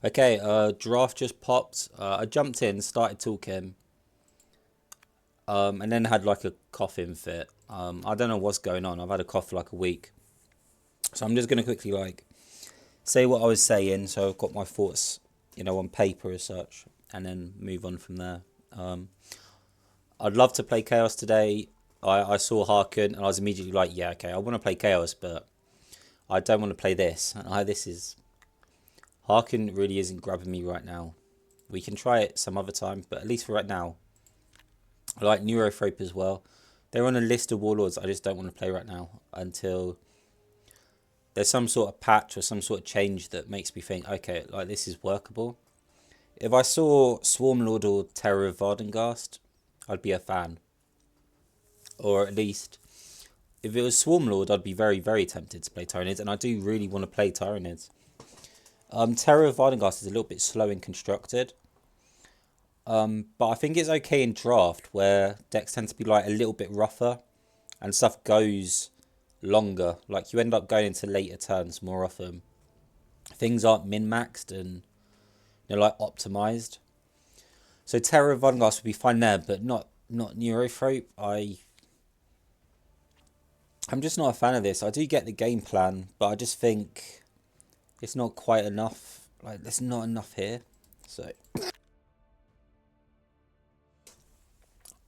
Okay, draft just popped. I jumped in, started talking, and then had like a coughing fit. I don't know what's going on. I've had a cough for like a week. So I'm just gonna quickly like say what I was saying, so I've got my thoughts, on paper as such, and then move on from there. Um, I'd love to play Chaos today. I saw Harkin and I was immediately like, yeah, okay, I want to play Chaos, but I don't want to play this. And this is Harkin really isn't grabbing me right now. We can try it some other time, but at least for right now, I like Neurothrope as well. They're on a list of warlords I just don't want to play right now until there's some sort of patch or some sort of change that makes me think, okay, like this is workable. If I saw Swarmlord or Terror of Vardengast, I'd be a fan. Or at least, if it was Swarmlord, I'd be very, very tempted to play Tyranids, and I do really want to play Tyranids. Terror of Vardengast is a little bit slow and constructed. But I think it's okay in draft where decks tend to be like a little bit rougher and stuff goes longer. Like you end up going into later turns more often. Things aren't min-maxed and like optimized. So Terror of Vardengast would be fine there, but not Neurothrope. I'm just not a fan of this. I do get the game plan, but I just think it's not quite enough. Like there's not enough here. So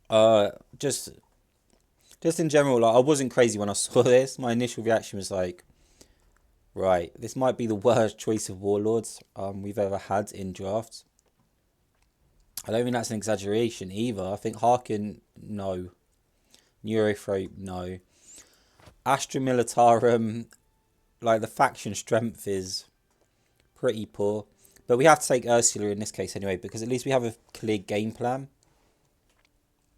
uh just just in general, like I wasn't crazy when I saw this. My initial reaction was like, right, this might be the worst choice of warlords we've ever had in drafts. I don't think that's an exaggeration either. I think Harkin, no. Neurothrope, no. Astra Militarum, like the faction strength is pretty poor. But we have to take Ursula in this case anyway, because at least we have a clear game plan.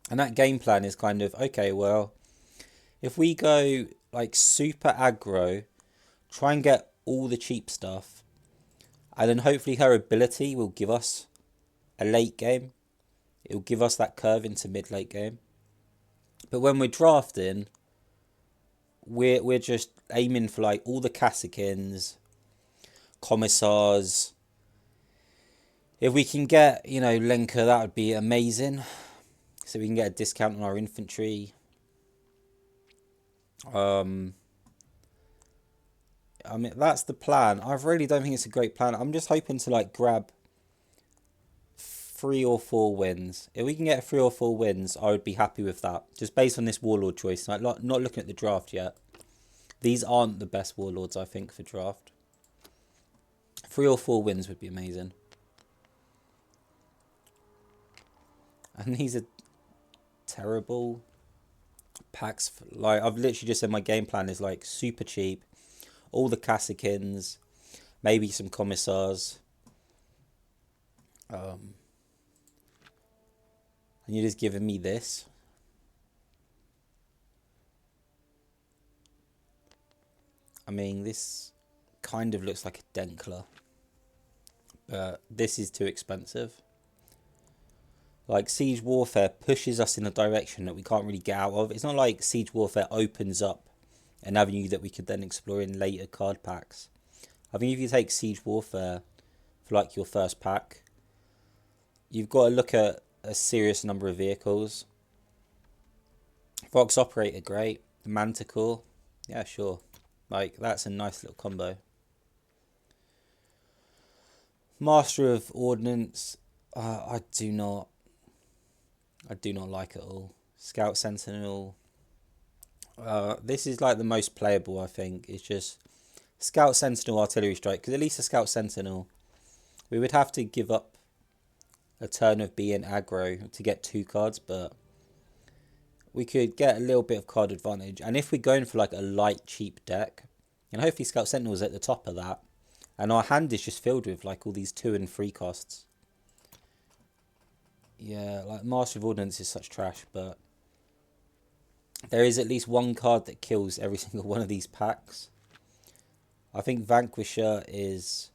And that game plan is kind of, okay, well, if we go like super aggro, try and get all the cheap stuff, and then hopefully her ability will give us a late game. It will give us that curve into mid late game. But when we're drafting, we're just aiming for like all the Kasakins, Commissars. If we can get, Lenka, that would be amazing. So we can get a discount on our infantry. I mean, that's the plan. I really don't think it's a great plan. I'm just hoping to like grab 3 or 4 wins. If we can get 3 or 4 wins, I would be happy with that. Just based on this warlord choice. Like, not looking at the draft yet. These aren't the best warlords, I think, for draft. 3 or 4 wins would be amazing. And these are terrible packs. Like, I've literally just said my game plan is like super cheap. All the Kasakins, maybe some Commissars. And you're just giving me this. I mean, this kind of looks like a Denkler. But this is too expensive. Like, Siege Warfare pushes us in a direction that we can't really get out of. It's not like Siege Warfare opens up an avenue that we could then explore in later card packs. I think if you take Siege Warfare for like your first pack, you've got to look at a serious number of vehicles. Fox Operator, great. Manticore, yeah, sure. Like, that's a nice little combo. Master of Ordnance, I do not like it at all. Scout Sentinel, this is like the most playable, I think. It's just Scout Sentinel Artillery Strike, because at least a Scout Sentinel, we would have to give up a turn of being aggro to get 2 cards, but we could get a little bit of card advantage. And if we're going for like a light, cheap deck, and hopefully Scout Sentinel is at the top of that, and our hand is just filled with like all these 2 and 3 costs. Yeah, like Master of Ordnance is such trash, but there is at least 1 card that kills every single one of these packs. I think Vanquisher is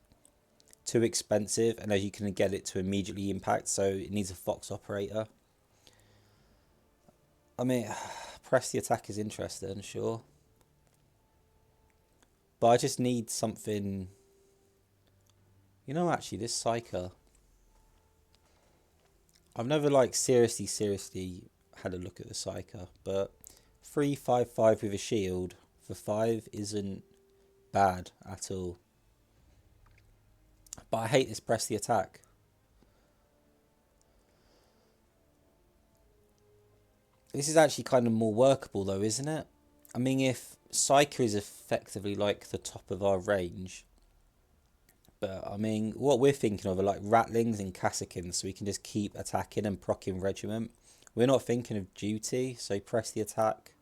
too expensive, and as you can get it to immediately impact, so it needs a Fox Operator. I mean, Press the Attack is interesting, sure. But I just need something You know, actually, this Psyker, I've never like seriously had a look at the Psyker, but 3/5/5 with a shield for 5 isn't bad at all. But I hate this press the attack. This is actually kind of more workable though, isn't it? I mean, if Psyker is effectively like the top of our range, but I mean, what we're thinking of are like Rattlings and Cassicans, so we can just keep attacking and proccing Regiment. We're not thinking of duty, so press the attack.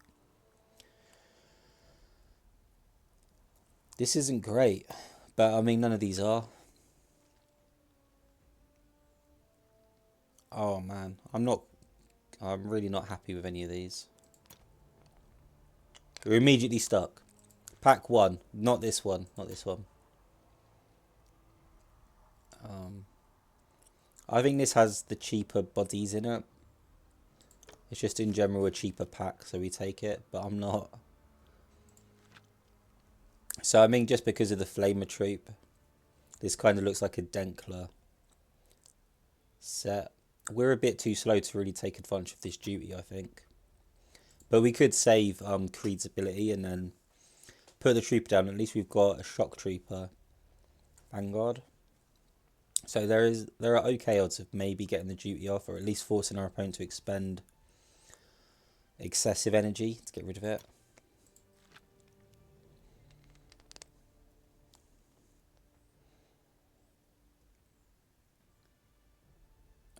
This isn't great, but I mean, none of these are. Oh man, I'm really not happy with any of these. We're immediately stuck. Pack 1, not this one, not this one. I think this has the cheaper bodies in it. It's just in general a cheaper pack, so we take it, but I'm not. So I mean, just because of the Flamer troop, this kind of looks like a Denkler set. We're a bit too slow to really take advantage of this duty, I think. But we could save Creed's ability and then put the trooper down. At least we've got a shock trooper Vanguard. So there are okay odds of maybe getting the duty off, or at least forcing our opponent to expend excessive energy to get rid of it.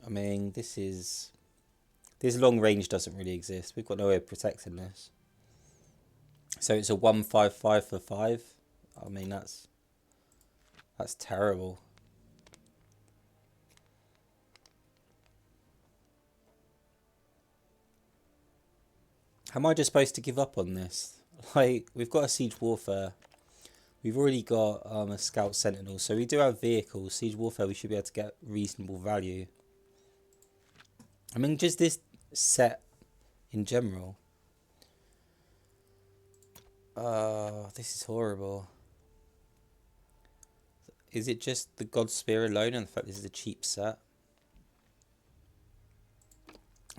I mean, this long range doesn't really exist. We've got no way of protecting this. So it's a 1/5/5 for 5. I mean, that's terrible. How am I just supposed to give up on this? Like, we've got a Siege Warfare. We've already got a Scout Sentinel, so we do have vehicles. Siege Warfare, we should be able to get reasonable value. I mean, just this set in general. This is horrible. Is it just the God Spear alone and the fact this is a cheap set?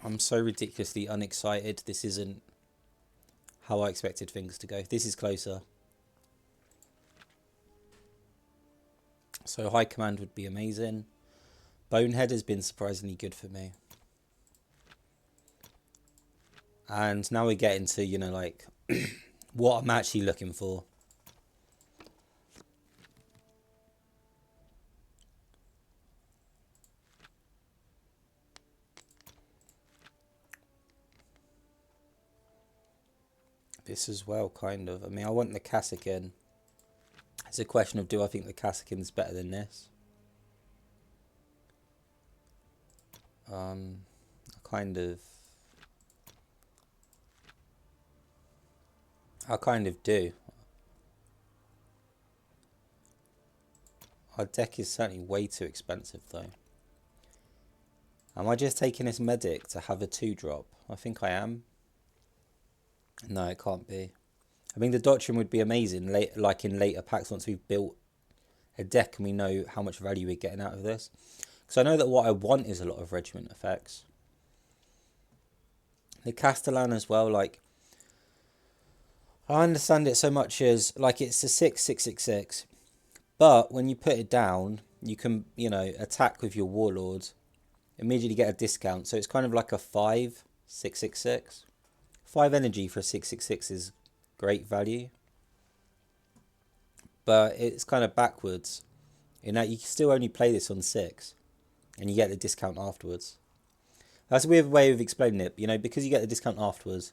I'm so ridiculously unexcited. This isn't how I expected things to go. This is closer. So High Command would be amazing. Bonehead has been surprisingly good for me. And now we get into, you know, like what I'm actually looking for. This as well, kind of. I mean, I want the Cassican. It's a question of, do I think the Cassican's better than this? I kind of do. Our deck is certainly way too expensive though. Am I just taking this medic to have a 2-drop? I think I am. No, it can't be. I mean, the Doctrine would be amazing, like in later packs once we've built a deck and we know how much value we're getting out of this. Because I know that what I want is a lot of regiment effects. The Castellan as well, like, I understand it so much as, like, it's a 6/6/6/6, but when you put it down, you can, you know, attack with your Warlords, immediately get a discount, so it's kind of like a 5/6/6/6. 5 energy for a 6/6/6 is great value, but it's kind of backwards in that you can still only play this on 6 and you get the discount afterwards. That's a weird way of explaining it, you know, because you get the discount afterwards,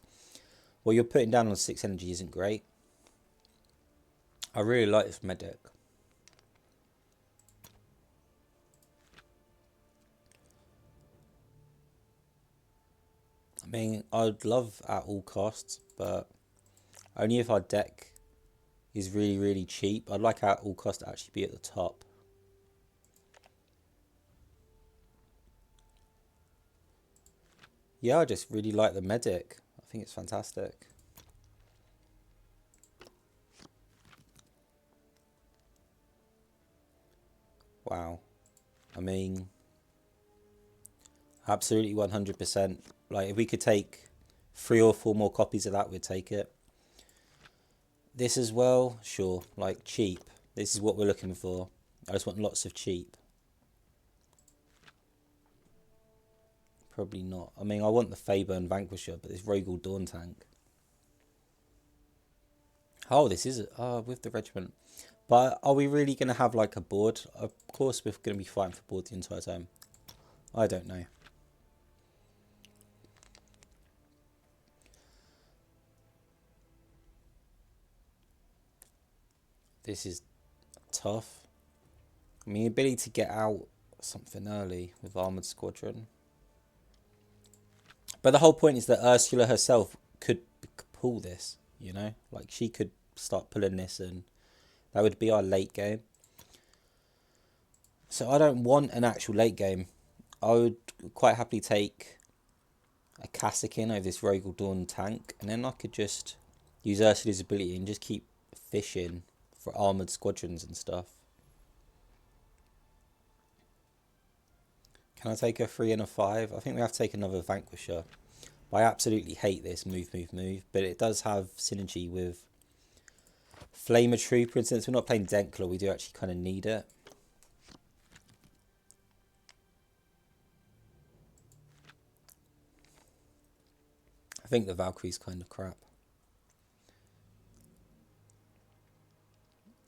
what you're putting down on 6 energy isn't great. I really like this medic. I mean, I'd love at all costs, but only if our deck is really cheap. I'd like at all costs to actually be at the top. Yeah, I just really like the medic. I think it's fantastic. Wow. I mean, absolutely 100%. Like, if we could take 3 or 4 more copies of that, we'd take it. This as well, sure. Like, cheap. This is what we're looking for. I just want lots of cheap. Probably not. I mean, I want the Faber and Vanquisher, but this Rogal Dawn tank. Oh, this is with the regiment. But are we really going to have like a board? Of course we're going to be fighting for board the entire time. I don't know. This is tough. I mean, ability to get out something early with Armoured Squadron. But the whole point is that Ursula herself could pull this, you know? Like, she could start pulling this, and that would be our late game. So I don't want an actual late game. I would quite happily take a Kassakin over this Rogal Dawn tank, and then I could just use Ursula's ability and just keep fishing for armoured squadrons and stuff. Can I take a 3 and a 5? I think we have to take another Vanquisher. I absolutely hate this move, but it does have synergy with Flamer Trooper, and since we're not playing Denkler, we do actually kind of need it. I think the Valkyrie's kind of crap.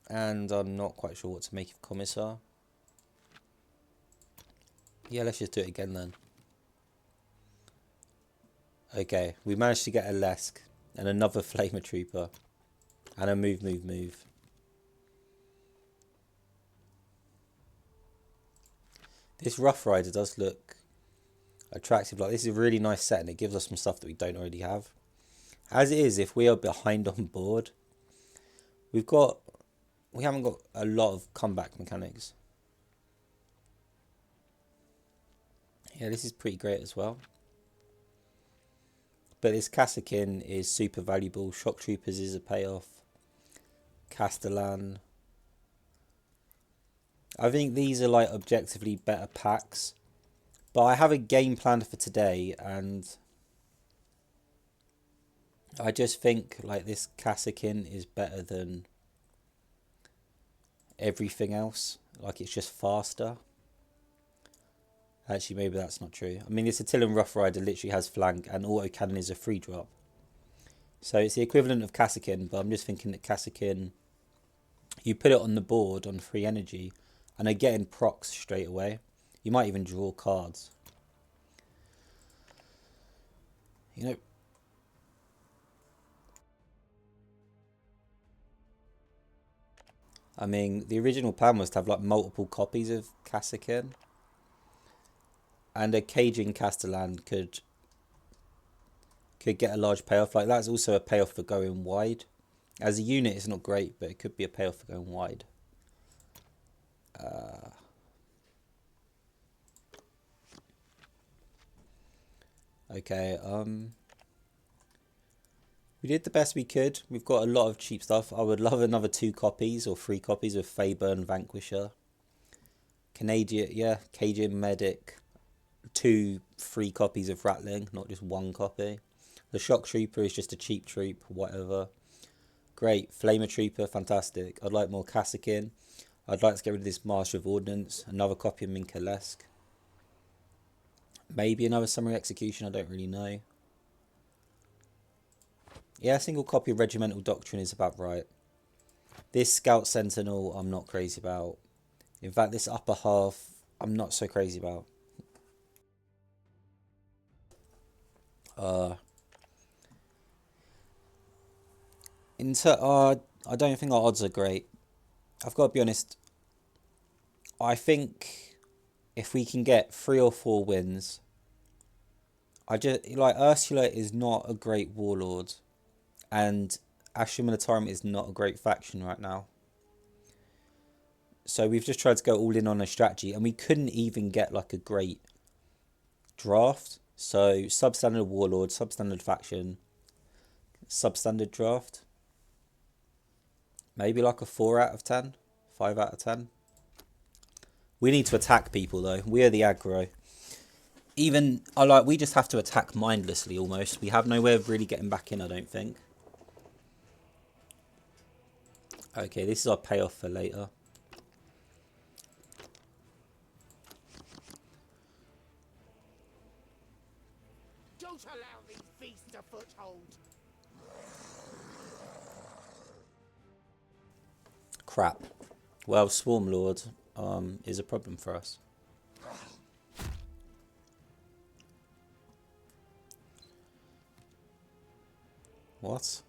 And I'm not quite sure what to make of Commissar. Yeah, let's just do it again then. Okay, we managed to get a Lesk and another Flamer Trooper. And a move. This Rough Rider does look attractive. Like, this is a really nice set, and it gives us some stuff that we don't already have. As it is, if we are behind on board, we haven't got a lot of comeback mechanics. Yeah, this is pretty great as well. But this Kassakin is super valuable. Shock Troopers is a payoff. Castellan. I think these are like objectively better packs. But I have a game planned for today, and I just think like this Kassakin is better than everything else. Like, it's just faster. Actually, maybe that's not true. I mean, this Attilan Rough Rider literally has flank, and autocannon is a free drop. So it's the equivalent of Kassakin, but I'm just thinking that Kassakin, you put it on the board on free energy, and they're getting procs straight away. You might even draw cards. You know, I mean, the original plan was to have like multiple copies of Kassakin. And a Cajun Castellan could get a large payoff. Like, that's also a payoff for going wide. As a unit, it's not great, but it could be a payoff for going wide. Okay, we did the best we could. We've got a lot of cheap stuff. I would love another 2 copies or 3 copies of Faber and Vanquisher. Canadian, yeah, Cajun Medic. 2 free copies of Ratling, not just 1 copy. The Shock Trooper is just a cheap troop, whatever. Great. Flamer Trooper, fantastic. I'd like more Kassakin. I'd like to get rid of this Master of Ordnance. Another copy of Minka Lesk. Maybe another Summary Execution, I don't really know. Yeah, a single copy of Regimental Doctrine is about right. This Scout Sentinel, I'm not crazy about. In fact, this upper half, I'm not so crazy about. I don't think our odds are great. I've got to be honest. I think if we can get 3 or 4 wins, Ursula is not a great warlord, and Astra Militarum is not a great faction right now. So we've just tried to go all in on a strategy, and we couldn't even get like a great draft. So substandard warlord, substandard faction, substandard draft. Maybe like a 4 out of 10, 5 out of 10. We need to attack people though. We are the aggro. Even we just have to attack mindlessly almost. We have no way of really getting back in, I don't think. Okay, this is our payoff for later. Don't allow these beasts a foothold. Crap. Well, Swarm Lord is a problem for us. What?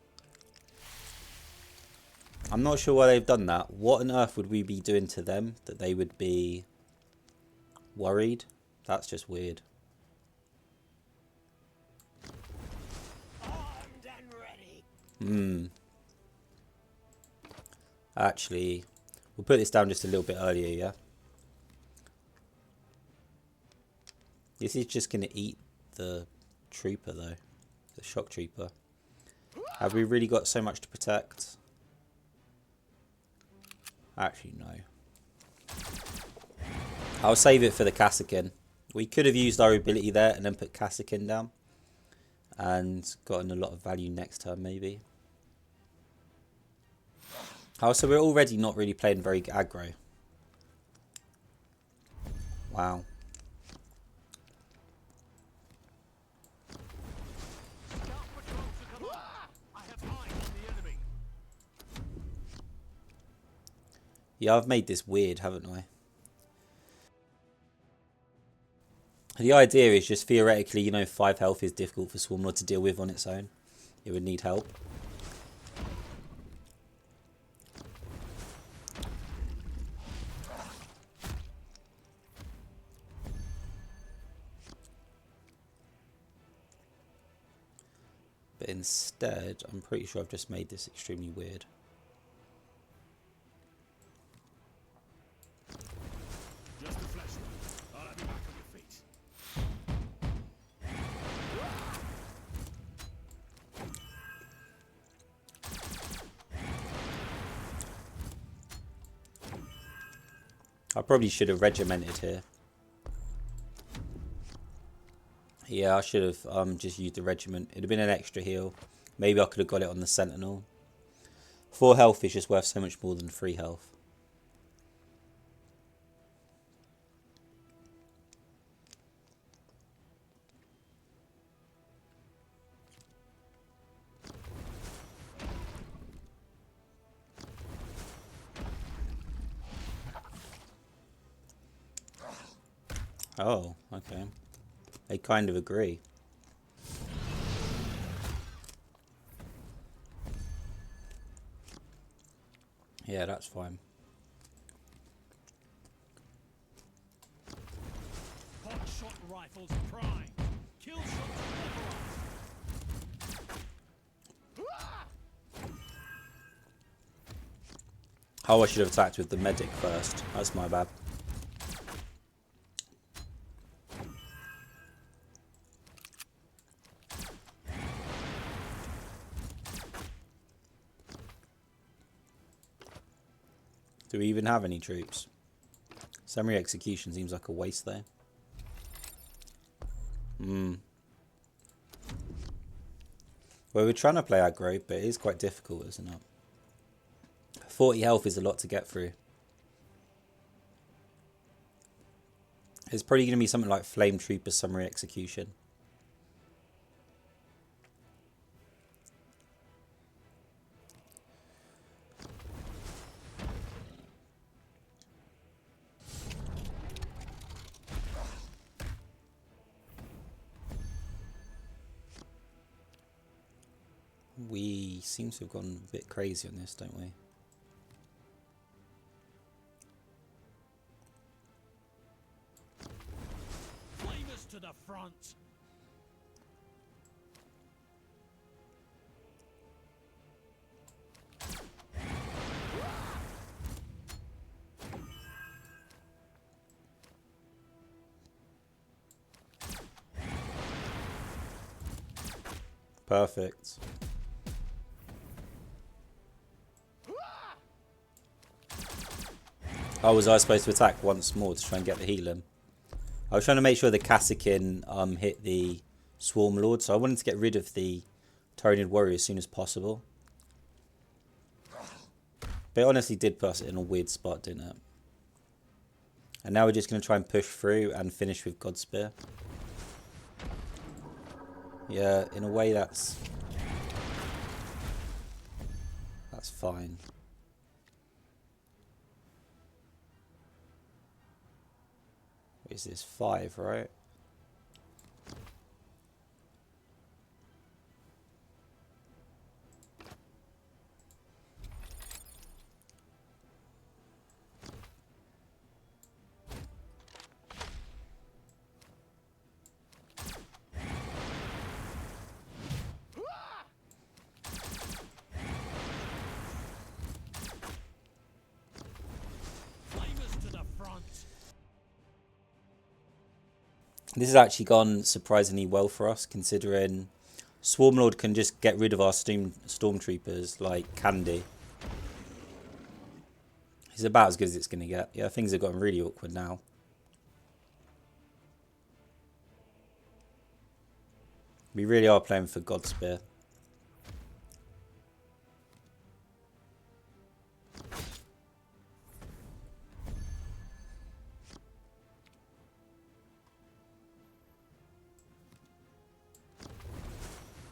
I'm not sure why they've done that. What on earth would we be doing to them that they would be worried? That's just weird. Armed and ready. Actually, we'll put this down just a little bit earlier, yeah? This is just going to eat the trooper, though. The shock trooper. Have we really got so much to protect? Actually, no. I'll save it for the Kassakin. We could have used our ability there and then put Kassakin down. And gotten a lot of value next turn, maybe. Oh, so we're already not really playing very aggro. Wow. Yeah, I've made this weird, haven't I? The idea is just theoretically, you know, 5 health is difficult for Swarmlord to deal with on its own. It would need help. But instead, I'm pretty sure I've just made this extremely weird. Just a flash. I'll have you back on your feet. I probably should have regimented here. Yeah, I should have just used the regiment. It'd have been an extra heal. Maybe I could have got it on the Sentinel. 4 health is just worth so much more than 3 health. Oh, okay. They kind of agree. Yeah, that's fine. Pot shot rifles prime. Kill shots authorized. Oh, I should have attacked with the medic first. That's my bad. Do we even have any troops? Summary execution seems like a waste there. Well, we're trying to play aggro, but it is quite difficult, isn't it? 40 health is a lot to get through. It's probably going to be something like Flame Trooper Summary Execution. We seem to have gone a bit crazy on this, don't we? Flamers to the front. Perfect. Oh, was I supposed to attack once more to try and get the healing? I was trying to make sure the Kassakin hit the Swarm Lord, so I wanted to get rid of the Tyranid Warrior as soon as possible. But it honestly did put us in a weird spot, didn't it? And now we're just going to try and push through and finish with Godspear. Yeah, in a way that's fine. What is this? 5, right? Flamers to the front. This has actually gone surprisingly well for us, considering Swarmlord can just get rid of our Stormtroopers like candy. He's about as good as it's going to get. Yeah, things have gotten really awkward now. We really are playing for Godspear.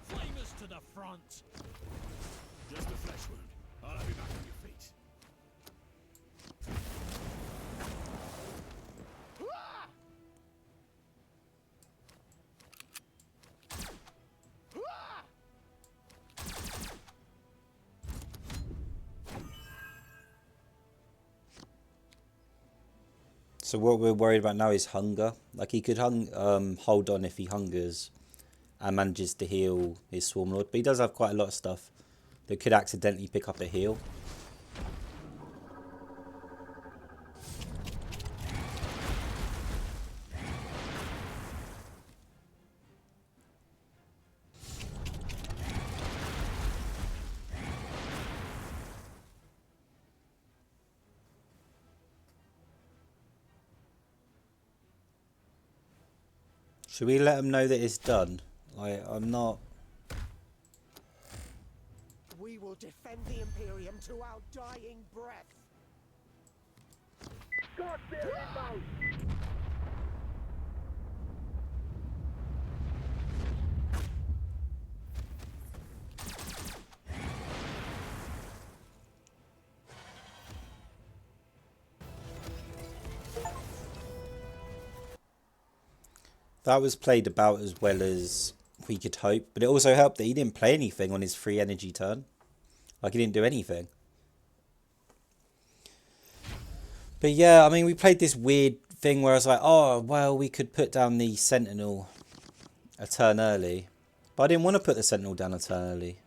Flamers to the front. Just a flesh wound. I'll have you back on your feet. So what we're worried about now is hunger. Like he could hold on if he hungers and manages to heal his Swarmlord. But he does have quite a lot of stuff that could accidentally pick up a heal. Should we let him know that it's done? Like, I'm not... We will defend the Imperium to our dying breath. God inbound! That was played about as well as we could hope. But it also helped that he didn't play anything on his free energy turn. Like, he didn't do anything. But yeah, I mean, we played this weird thing where I was like, oh, well, we could put down the Sentinel a turn early. But I didn't want to put the Sentinel down a turn early.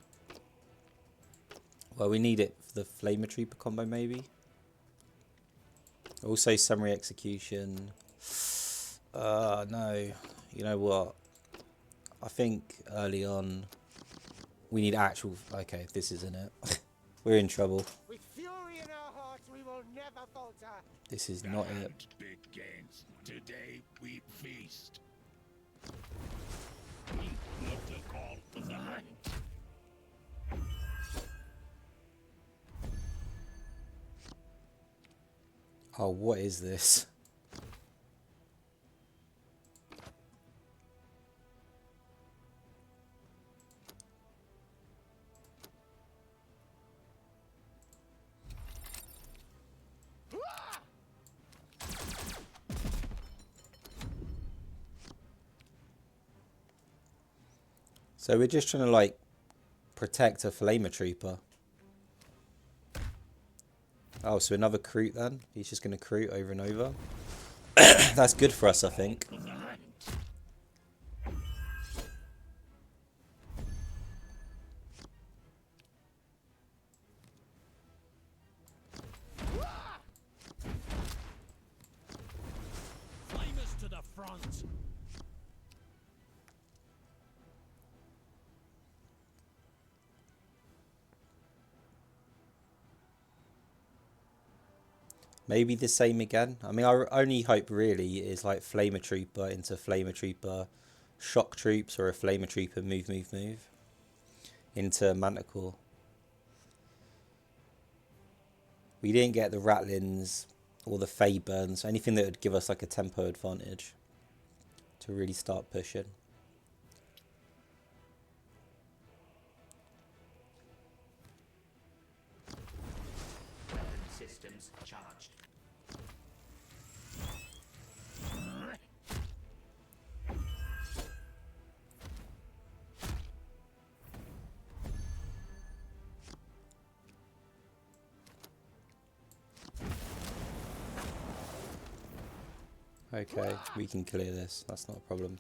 Well, we need it for the Flamer Trooper combo, maybe. Also, Summary Execution. No. You know what? I think early on we need actual... Okay, this isn't it. We're in trouble. With fury in our hearts, we will never falter. This is not it. Hunt begins. Today we feast. We look to call the hunt. Oh, what is this? So we're just trying to, like, protect a Flamer Trooper. Oh, so another Kroot then? He's just going to Kroot over and over. That's good for us, I think. Flamers to the front. Maybe the same again. I mean, our only hope really is like Flamer Trooper into Flamer Trooper Shock Troops, or a Flamer Trooper move into Manticore. We didn't get the Ratlins or the Feyburns, anything that would give us like a tempo advantage to really start pushing. Systems charged. Okay, we can clear this. That's not a problem.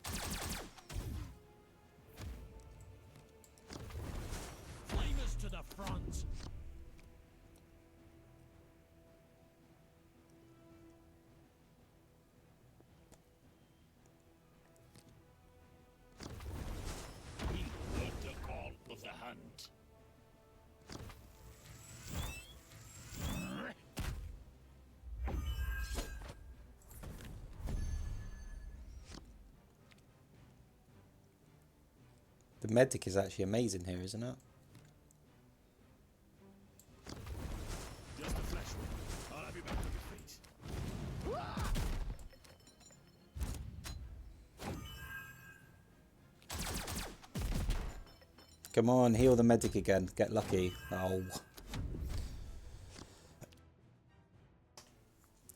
Flamers to the front. Heed the call of the hunt. The medic is actually amazing here, isn't it? Just a flesh wound. I'll have you back on your feet. Come on, heal the medic again. Get lucky. Oh.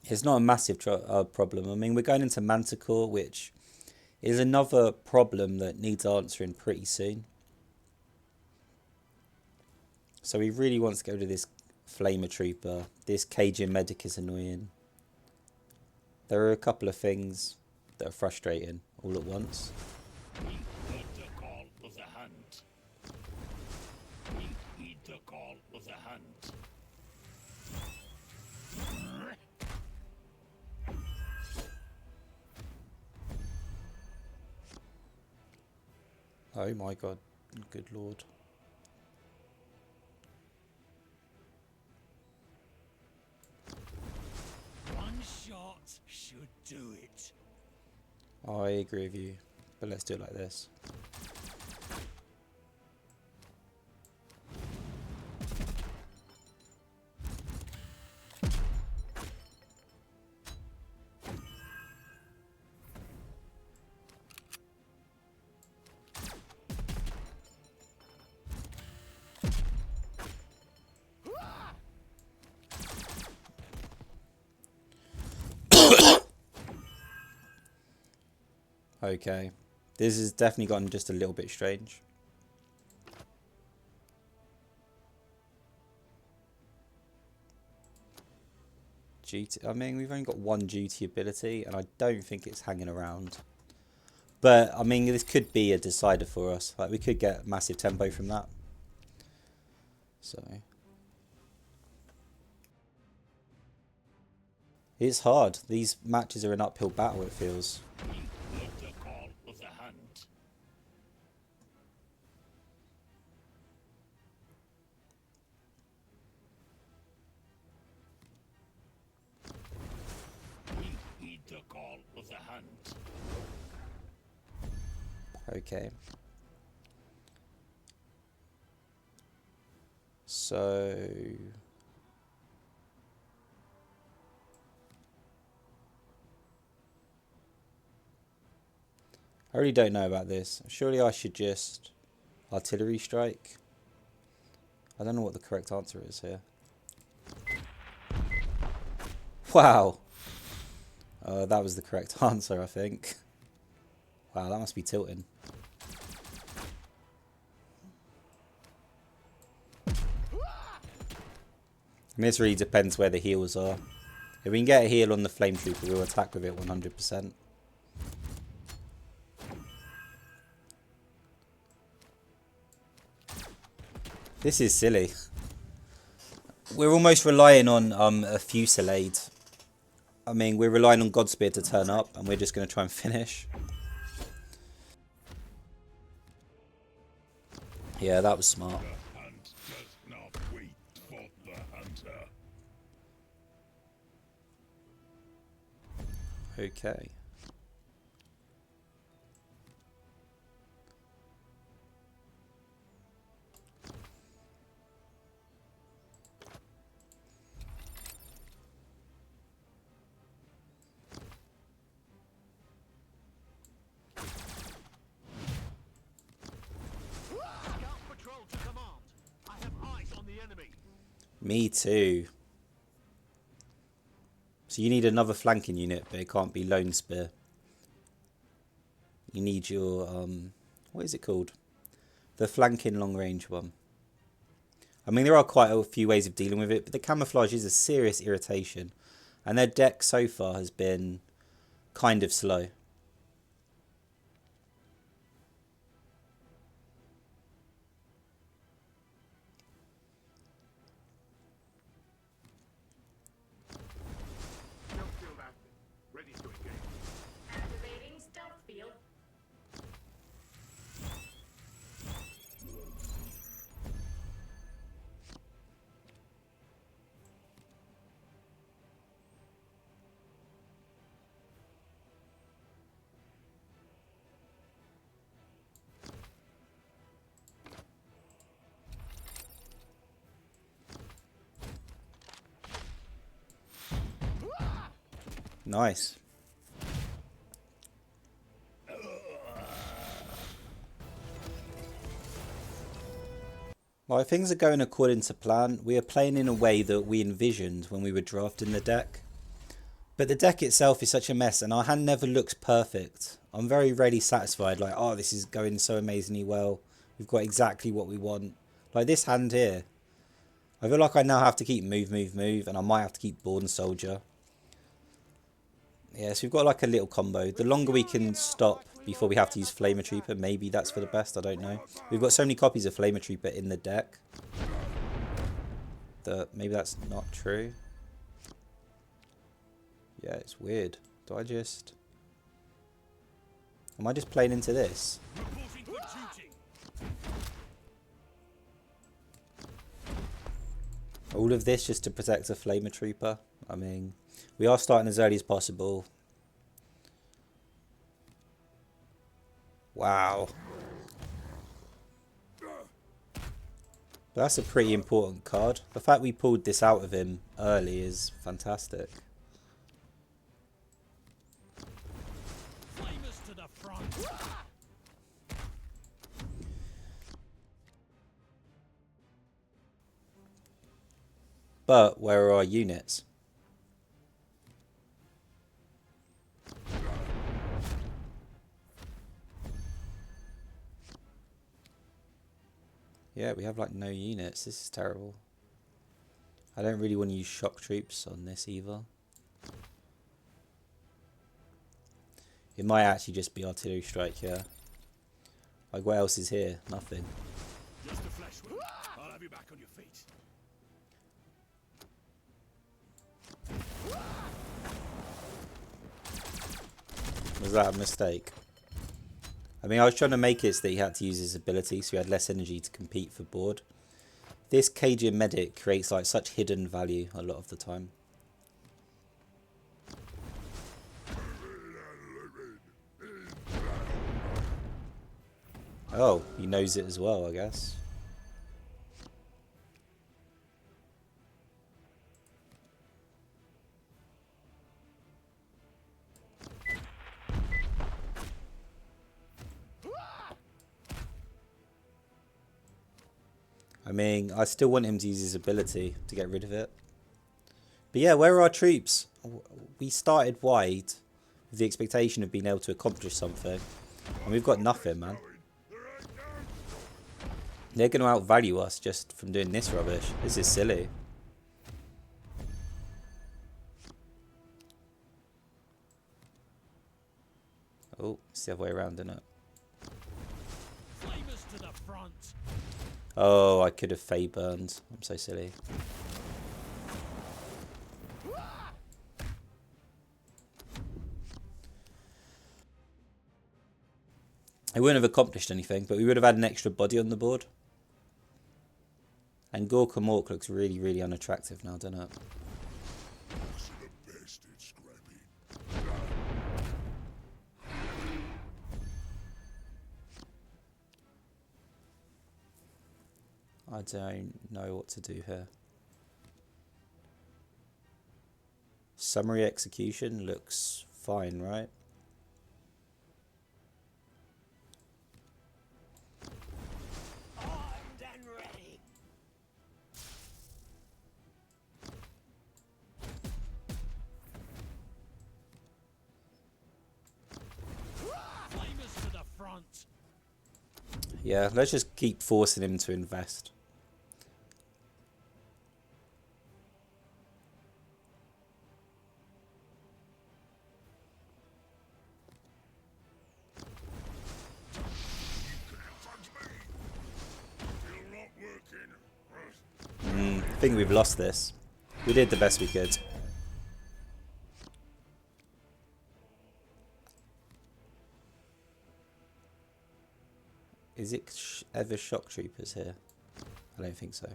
It's not a massive problem. I mean, we're going into Manticore, which is another problem that needs answering pretty soon. So he really wants to go to this Flamer Trooper. This Cajun medic is annoying. There are a couple of things that are frustrating all at once. Heed the call of the hunt. Heed the call of the hunt. Oh my god, good lord. One shot should do it. I agree with you, but let's do it like this. Okay, this has definitely gotten just a little bit strange. Duty, I mean, we've only got one duty ability, and I don't think it's hanging around. But, I mean, this could be a decider for us. Like, we could get massive tempo from that. So. It's hard. These matches are an uphill battle, it feels. Heed the call of the hunt. Heed the call of the hunt. Okay. So... I really don't know about this. Surely I should just artillery strike. I don't know what the correct answer is here. Wow. That was the correct answer, I think. Wow, that must be tilting. And this really depends where the heals are. If we can get a heal on the Flame Trooper, we'll attack with it 100%. This is silly. We're almost relying on a Fusillade. I mean, we're relying on Godspear to turn up, and we're just going to try and finish. Yeah, that was smart. The hunt does not wait for the hunter. Okay. Scout patrol to command. I have eyes on the enemy. Me too. So you need another flanking unit, but it can't be Lone Spear. You need your, what is it called? The flanking long range one. I mean, there are quite a few ways of dealing with it, but the camouflage is a serious irritation. And their deck so far has been kind of slow. Stealth field active. Ready to engage. Activating stealth field. Nice. Well, things are going according to plan. We are playing in a way that we envisioned when we were drafting the deck. But the deck itself is such a mess, and our hand never looks perfect. I'm very rarely satisfied, like, oh, this is going so amazingly well. We've got exactly what we want. Like this hand here. I feel like I now have to keep move, and I might have to keep Born Soldier. Yeah, so we've got like a little combo. The longer we can stop before we have to use Flamer Trooper, maybe that's for the best, I don't know. We've got so many copies of Flamer Trooper in the deck that maybe that's not true. Yeah, it's weird. Do I just... Am I just playing into this? Reporting for duty. All of this just to protect a Flamer Trooper? I mean, we are starting as early as possible. Wow. But that's a pretty important card. The fact we pulled this out of him early is fantastic. Flamers to the front. But where are our units? Yeah, we have like no units. This is terrible. I don't really want to use shock troops on this either. It might actually just be artillery strike here. Like what else is here? Nothing. Just a flesh wound. I'll have you back on your feet. Was that a mistake? I mean, I was trying to make it so that he had to use his ability so he had less energy to compete for board. This Cajun medic creates like such hidden value a lot of the time. Oh, he knows it as well, I guess. I mean, I still want him to use his ability to get rid of it. But yeah, where are our troops? We started wide with the expectation of being able to accomplish something. And we've got nothing, man. They're going to outvalue us just from doing this rubbish. This is silly. Oh, it's the other way around, isn't it? Flamers to the front. Oh, I could have Fey burned. I'm so silly. I wouldn't have accomplished anything, but we would have had an extra body on the board. And Gorka Mork looks really, really unattractive now, doesn't it? I don't know what to do here. Summary execution looks fine, right? Armed and ready. Flamers to the front. Yeah, let's just keep forcing him to invest. I think we've lost this. We did the best we could. Is it ever shock troopers here? I don't think so.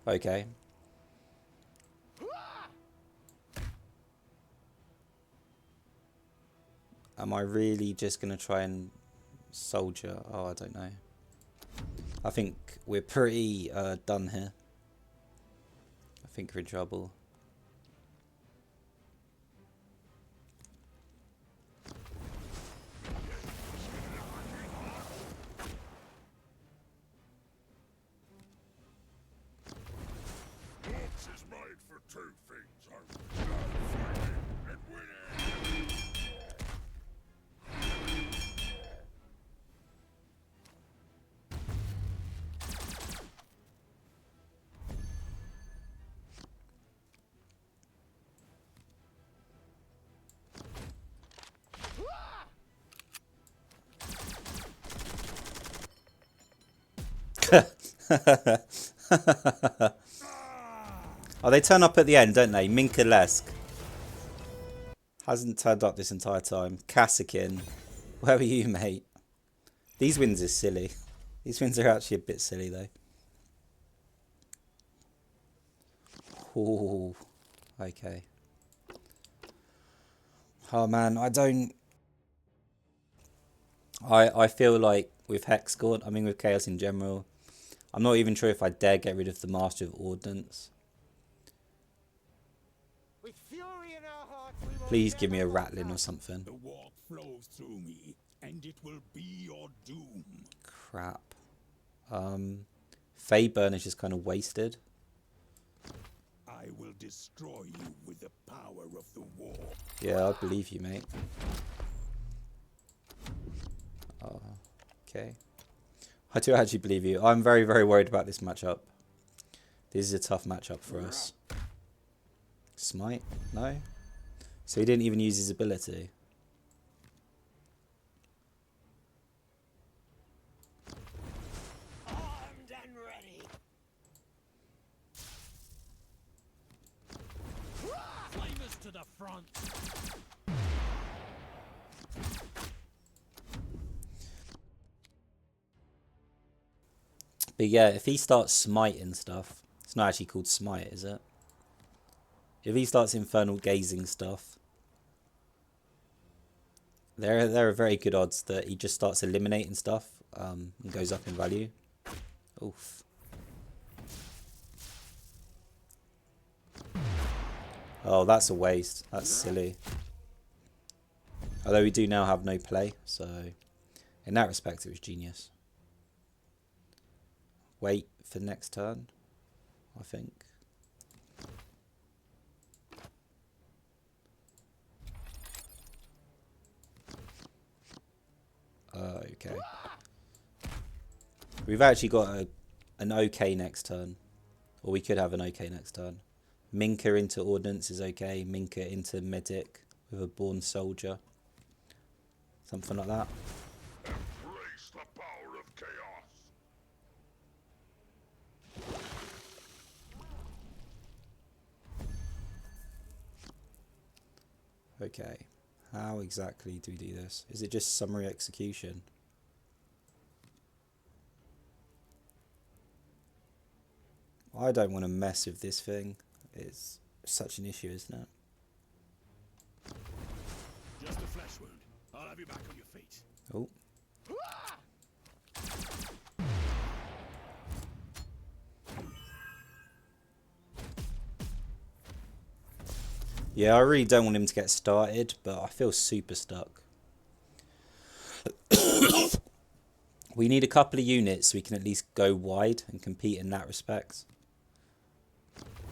Okay. Am I really just going to try and soldier? Oh, I don't know. I think we're pretty done here. I think we're in trouble. Orcs is made for two things, fighting and winning. Oh, they turn up at the end, don't they? Minka-lesque. Hasn't turned up this entire time. Kassakin. Where are you, mate? These wins are silly. These wins are actually a bit silly, though. Ooh. Okay. Oh, man, I don't... I feel like with Hexgaunt, I mean with Chaos in general, I'm not even sure if I dare get rid of the Master of Ordnance. With fury in our hearts, we will Please give me a never rattling falter. or something. The warp flows through me, and it will be your doom. Crap. Feyburn is just kind of wasted. I will destroy you with the power of the warp. Yeah, I believe you, mate. Oh, okay. I do actually believe you. I'm very, very worried about this matchup. This is a tough matchup for us. Smite? No? So he didn't even use his ability. Armed and ready. Flamers to the front. But yeah, if he starts smiting stuff, it's not actually called smite, is it? If he starts infernal gazing stuff, there are very good odds that he just starts eliminating stuff and goes up in value. Oof. Oh, that's a waste. That's silly. Although we do now have no play, so in that respect it was genius. Wait for next turn, I think. Okay. We've actually got an okay next turn. Or we could have an okay next turn. Minka into Ordnance is okay. Minka into Medic with a Born Soldier. Something like that. Embrace the power of chaos. Okay. How exactly do we do this? Is it just summary execution? I don't want to mess with this thing. It's such an issue, isn't it? Just a flesh wound. I'll have you back on your feet. Oh. Yeah, I really don't want him to get started, but I feel super stuck. We need a couple of units so we can at least go wide and compete in that respect.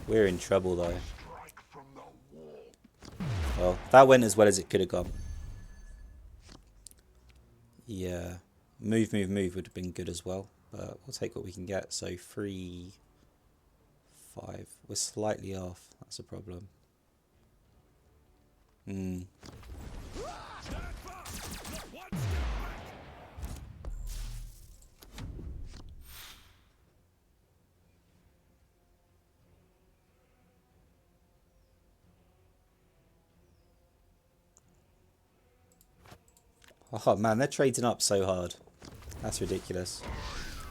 We're in trouble though. Well, that went as well as it could have gone. Yeah, move would have been good as well, but we'll take what we can get. So 3, 5. We're slightly off. That's a problem. Oh man, they're trading up so hard. That's ridiculous.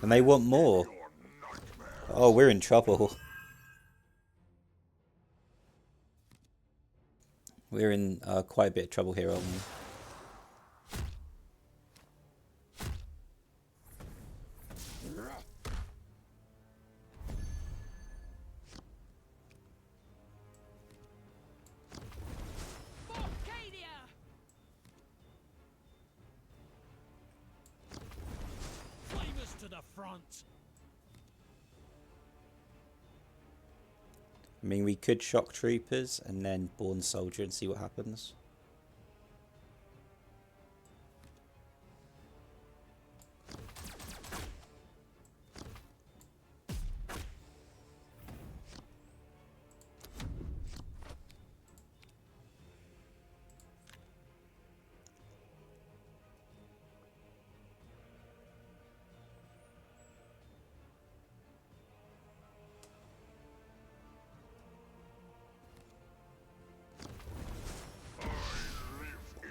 And they want more. Oh, we're in trouble. We're in quite a bit of trouble here, aren't we? Flamers to the front. I mean, we could shock troopers and then born soldier and see what happens.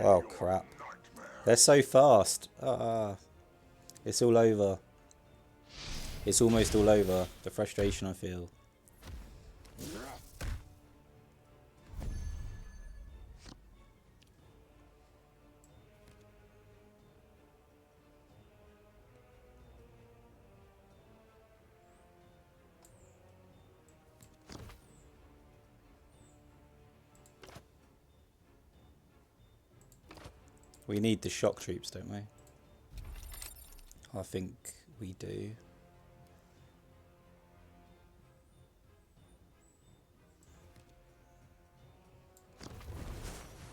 Oh crap. They're so fast. It's all over. It's almost all over. The frustration I feel. We need the shock troops, don't we? I think we do.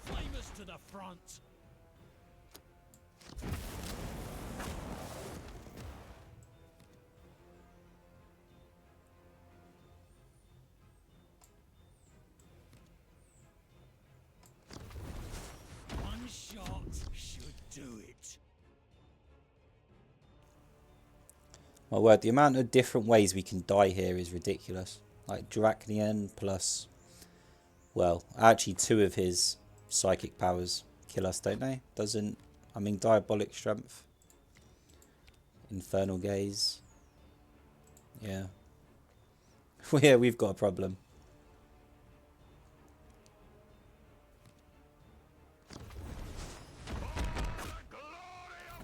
Flamers to the front. One shot should do it. My word, the amount of different ways we can die here is ridiculous. Like Draconian plus, well, actually 2 of his psychic powers kill us, don't they? Doesn't, I mean, Diabolic Strength, Infernal Gaze. Yeah. Yeah, we've got a problem.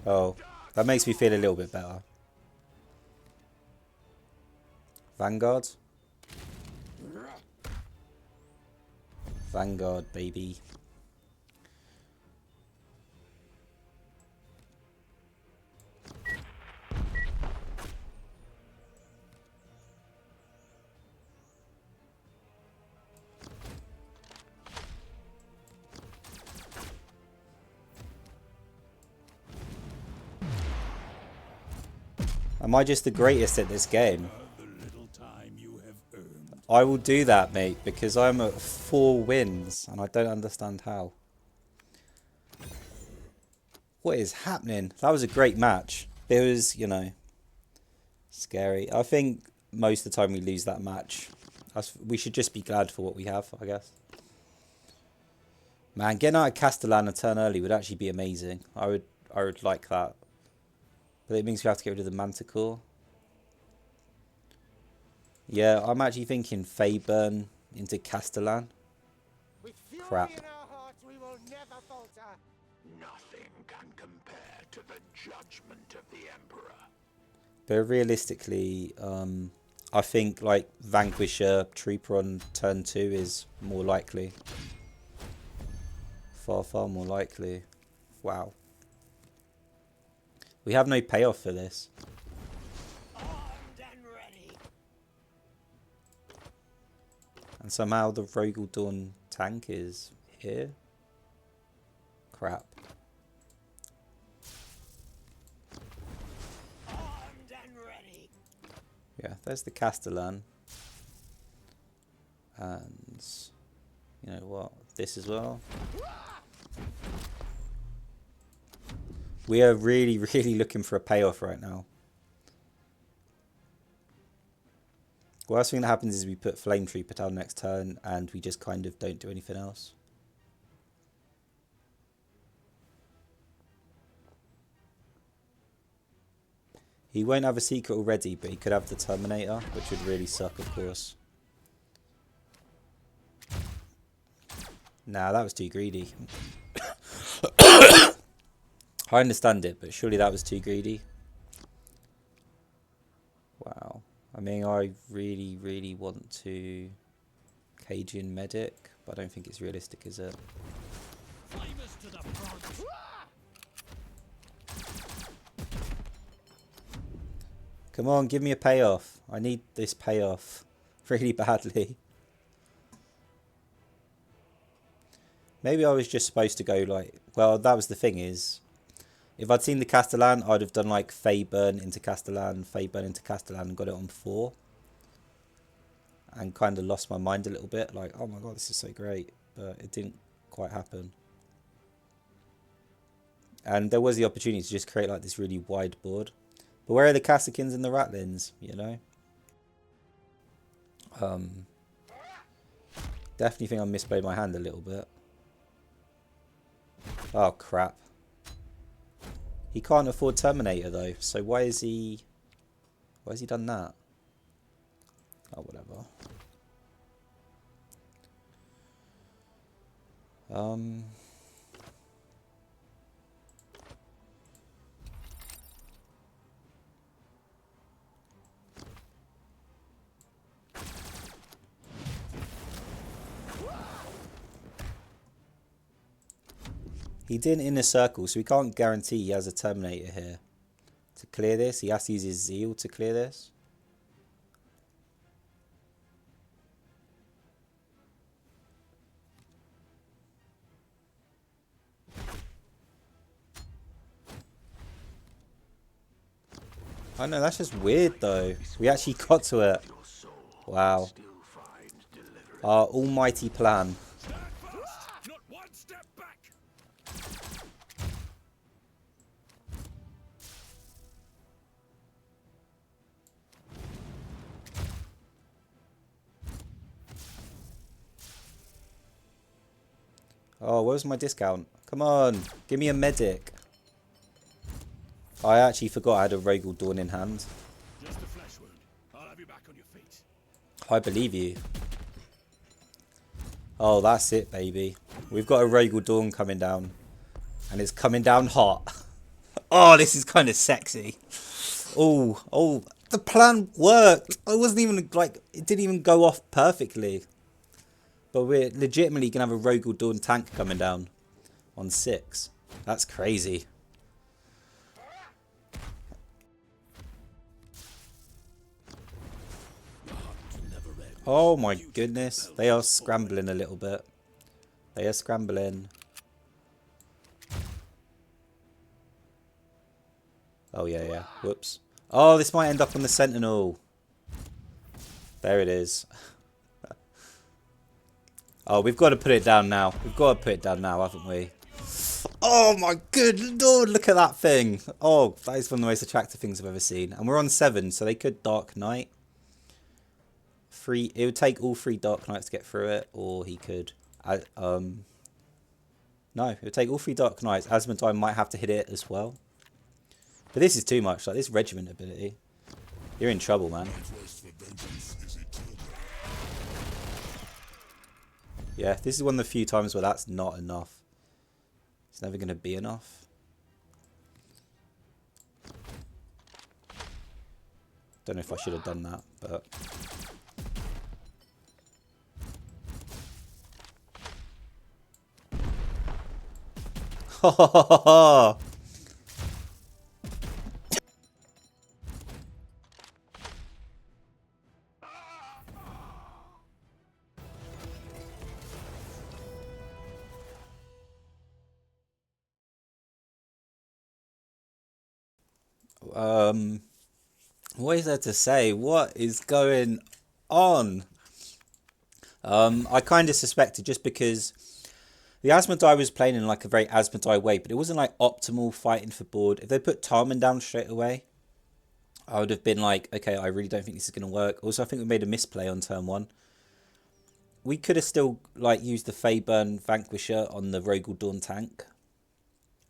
Oh, that makes me feel a little bit better. Vanguard. Vanguard, baby. Am I just the greatest at this game? I will do that, mate, because I'm at 4 wins and I don't understand how. What is happening? That was a great match. It was, you know, scary. I think most of the time we lose that match. We should just be glad for what we have, I guess. Man, getting out of Castellan a turn early would actually be amazing. I would like that. But it means we have to get rid of the Manticore. Yeah, I'm actually thinking Feyburn into Castellan. With fury Crap. in our hearts, we will never falter. Nothing can compare to the judgment of the Emperor. But realistically, I think like Vanquisher Trooper on turn 2 is more likely. Far, far more likely. Wow. We have no payoff for this. Armed and ready. And somehow the Rogel Dawn tank is here. Crap. Armed and ready. Yeah, there's the Castellan. And you know what? This as well. We are really, really looking for a payoff right now. Worst thing that happens is we put Flame Trooper down next turn and we just kind of don't do anything else. He won't have a secret already, but he could have the Terminator, which would really suck, of course. Nah, that was too greedy. I understand it, but surely that was too greedy. Wow. I mean, I really, really want to Cajun Medic, but I don't think it's realistic, is it? Flamers to the front. Come on, give me a payoff. I need this payoff really badly. Maybe I was just supposed to go like... Well, that was the thing is... If I'd seen the Castellan, I'd have done like Feyburn into Castellan, Feyburn into Castellan and got it on 4. And kind of lost my mind a little bit. Like, oh my god, this is so great. But it didn't quite happen. And there was the opportunity to just create like this really wide board. But where are the Cassakins and the Ratlins, you know? Definitely think I misplayed my hand a little bit. Oh, crap. He can't afford Terminator, though. So why has he done that? Oh, whatever. He didn't inner circle, so we can't guarantee he has a Terminator here. To clear this, he has to use his Zeal to clear this. I know, that's just weird though. We actually got to it. Wow. Our almighty plan. Not one step back. Oh, where's my discount? Come on, give me a medic. I actually forgot I had a Rogel Dawn in hand. Just a flesh wound. I'll have you back on your feet. I believe you. Oh, that's it, baby. We've got a Rogel Dawn coming down. And it's coming down hot. Oh, this is kind of sexy. Oh, the plan worked. I wasn't even, like, it didn't even go off perfectly. But we're legitimately going to have a Rogel Dawn tank coming down on 6. That's crazy. Oh my goodness. They are scrambling a little bit. They are scrambling. Oh yeah. Whoops. Oh, this might end up on the Sentinel. There it is. Oh, we've got to put it down now. We've got to put it down now, haven't we? Oh my good lord, look at that thing. Oh, that is one of the most attractive things I've ever seen. And we're on 7, so they could Dark Knight. It would take all 3 Dark Knights to get through it, or he could... No, it would take all 3 Dark Knights. Asmodine might have to hit it as well. But this is too much. Like, this regiment ability. You're in trouble, man. My thirst for vengeance is Yeah, this is one of the few times where that's not enough. It's never going to be enough. Don't know if I should have done that, but... What is there to say? What is going on? I kind of suspected, just because the Asmodai was playing in like a very Asmodai way, but it wasn't like optimal fighting for board. If they put Tarman down straight away, I would have been like, okay, I really don't think this is going to work. Also, I think we made a misplay on turn 1. We could have still like used the Feyburn Vanquisher on the Rogel Dawn tank,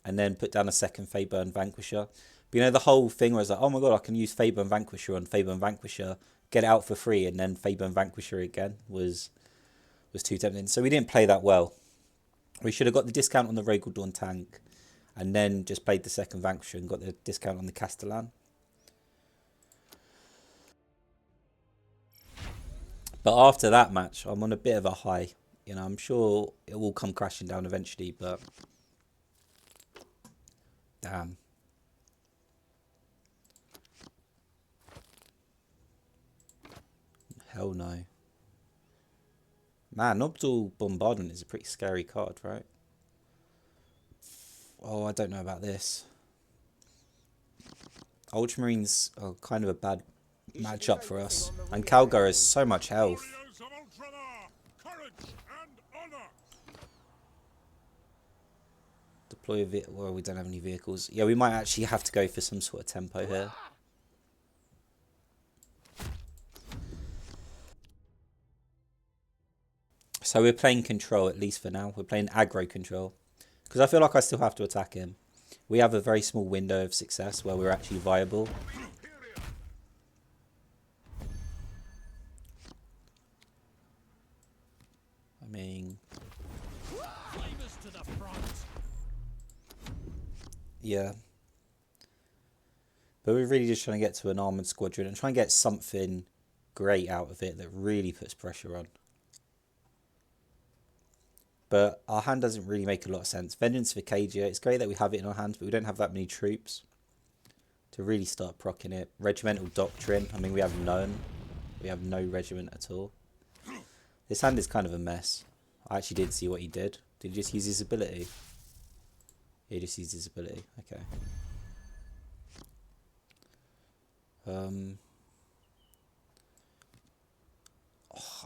and then put down a second Feyburn Vanquisher. But you know, the whole thing was like, oh my god, I can use Feyburn Vanquisher on Feyburn Vanquisher, get it out for free, and then Feyburn Vanquisher again was too tempting. So we didn't play that well. We should have got the discount on the Rogel Dawn tank, and then just played the second Vanquisher and got the discount on the Castellan. But after that match, I'm on a bit of a high. You know, I'm sure it will come crashing down eventually, but... damn. Hell no. Man, Nobdal Bombardment is a pretty scary card, right? Oh, I don't know about this. Ultramarines are kind of a bad matchup for us. And Calgar has so much health. Warriors of Ultramar, courage and honor. Deploy a vehicle. Well, we don't have any vehicles. Yeah, we might actually have to go for some sort of tempo here. So we're playing control, at least for now. We're playing aggro control. Because I feel like I still have to attack him. We have a very small window of success where we're actually viable. I mean... Flamers to the front. yeah. But we're really just trying to get to an armoured squadron and try and get something great out of it that really puts pressure on. But our hand doesn't really make a lot of sense. Vengeance for Cadia, it's great that we have it in our hands, but we don't have that many troops to really start proccing it. Regimental Doctrine, I mean, we have none. We have no regiment at all. This hand is kind of a mess. I actually didn't see what he did. Did he just use his ability? He just used his ability, okay.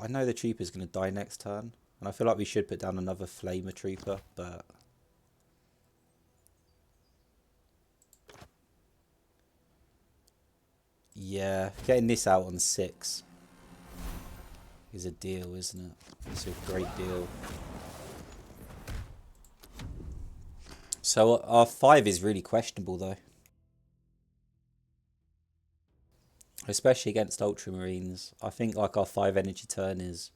I know the Trooper's going to die next turn. And I feel like we should put down another Flamer Trooper, but... yeah, getting this out on 6 is a deal, isn't it? It's a great deal. So our 5 is really questionable, though. Especially against Ultramarines. I think like our 5 energy turn is...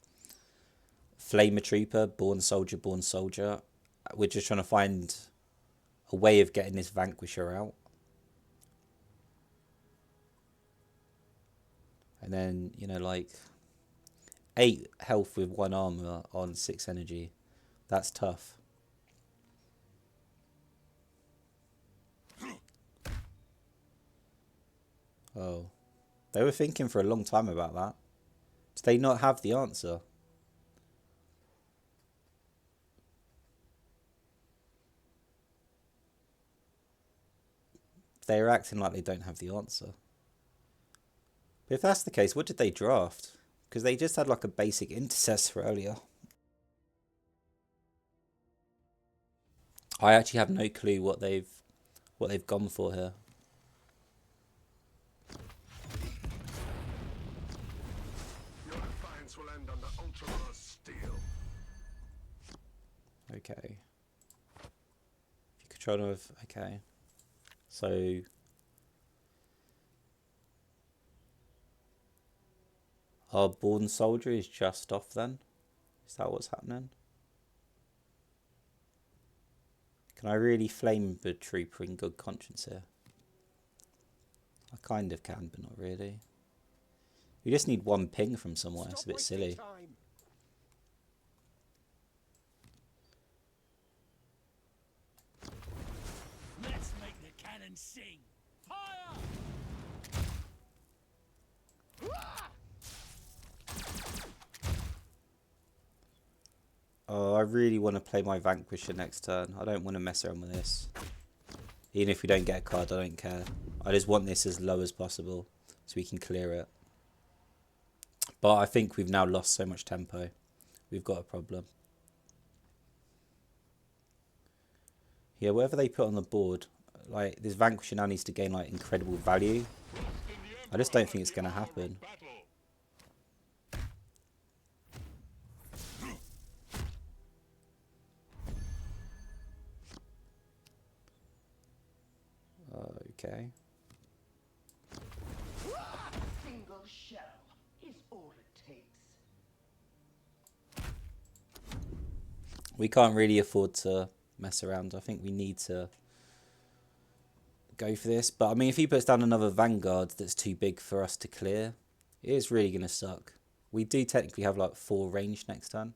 Flamer Trooper, Born Soldier, Born Soldier. We're just trying to find a way of getting this Vanquisher out. And then, you know, like 8 health with 1 armor on 6 energy. That's tough. Oh. They were thinking for a long time about that. Did they not have the answer? They're acting like they don't have the answer. But if that's the case, what did they draft? Because they just had like a basic intercessor earlier. I actually have no clue what they've gone for here. Your defiance will end under Ultramar's steel. Okay. If you control of okay. So our Born Soldier is just off then. Is that what's happening? Can I really flame the trooper in good conscience here? I kind of can, but not really. We just need one ping from somewhere. It's a bit silly. Time. Let's make the cannon sing. Fire! Oh, I really want to play my Vanquisher next turn. I don't want to mess around with this. Even if we don't get a card, I don't care. I just want this as low as possible so we can clear it. But I think we've now lost so much tempo. We've got a problem. Yeah, whatever they put on the board, like this Vanquisher now needs to gain like incredible value. I just don't think it's going to happen. Okay. Single shell is all it takes. We can't really afford to mess around. I think we need to go for this. But I mean, if he puts down another Vanguard that's too big for us to clear, it is really going to suck. We do technically have like 4 range next turn.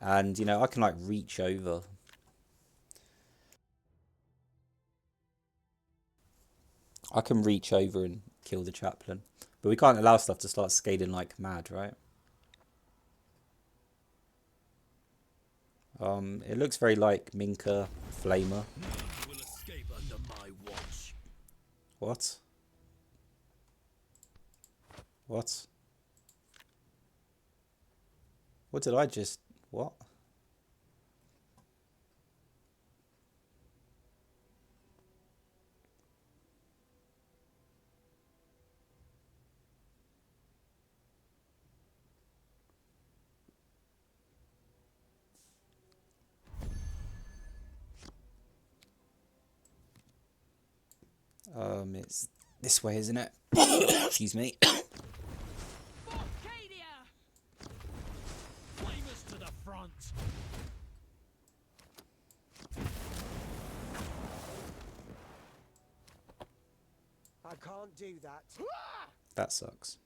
And, you know, I can like reach over. I can reach over and kill the chaplain. But we can't allow stuff to start scaling like mad, right? It looks very like Minka Flamer. None will escape under my watch. What? What? What did I just... What? It's this way, isn't it? Excuse me. Flamers to the front. I can't do that. That sucks.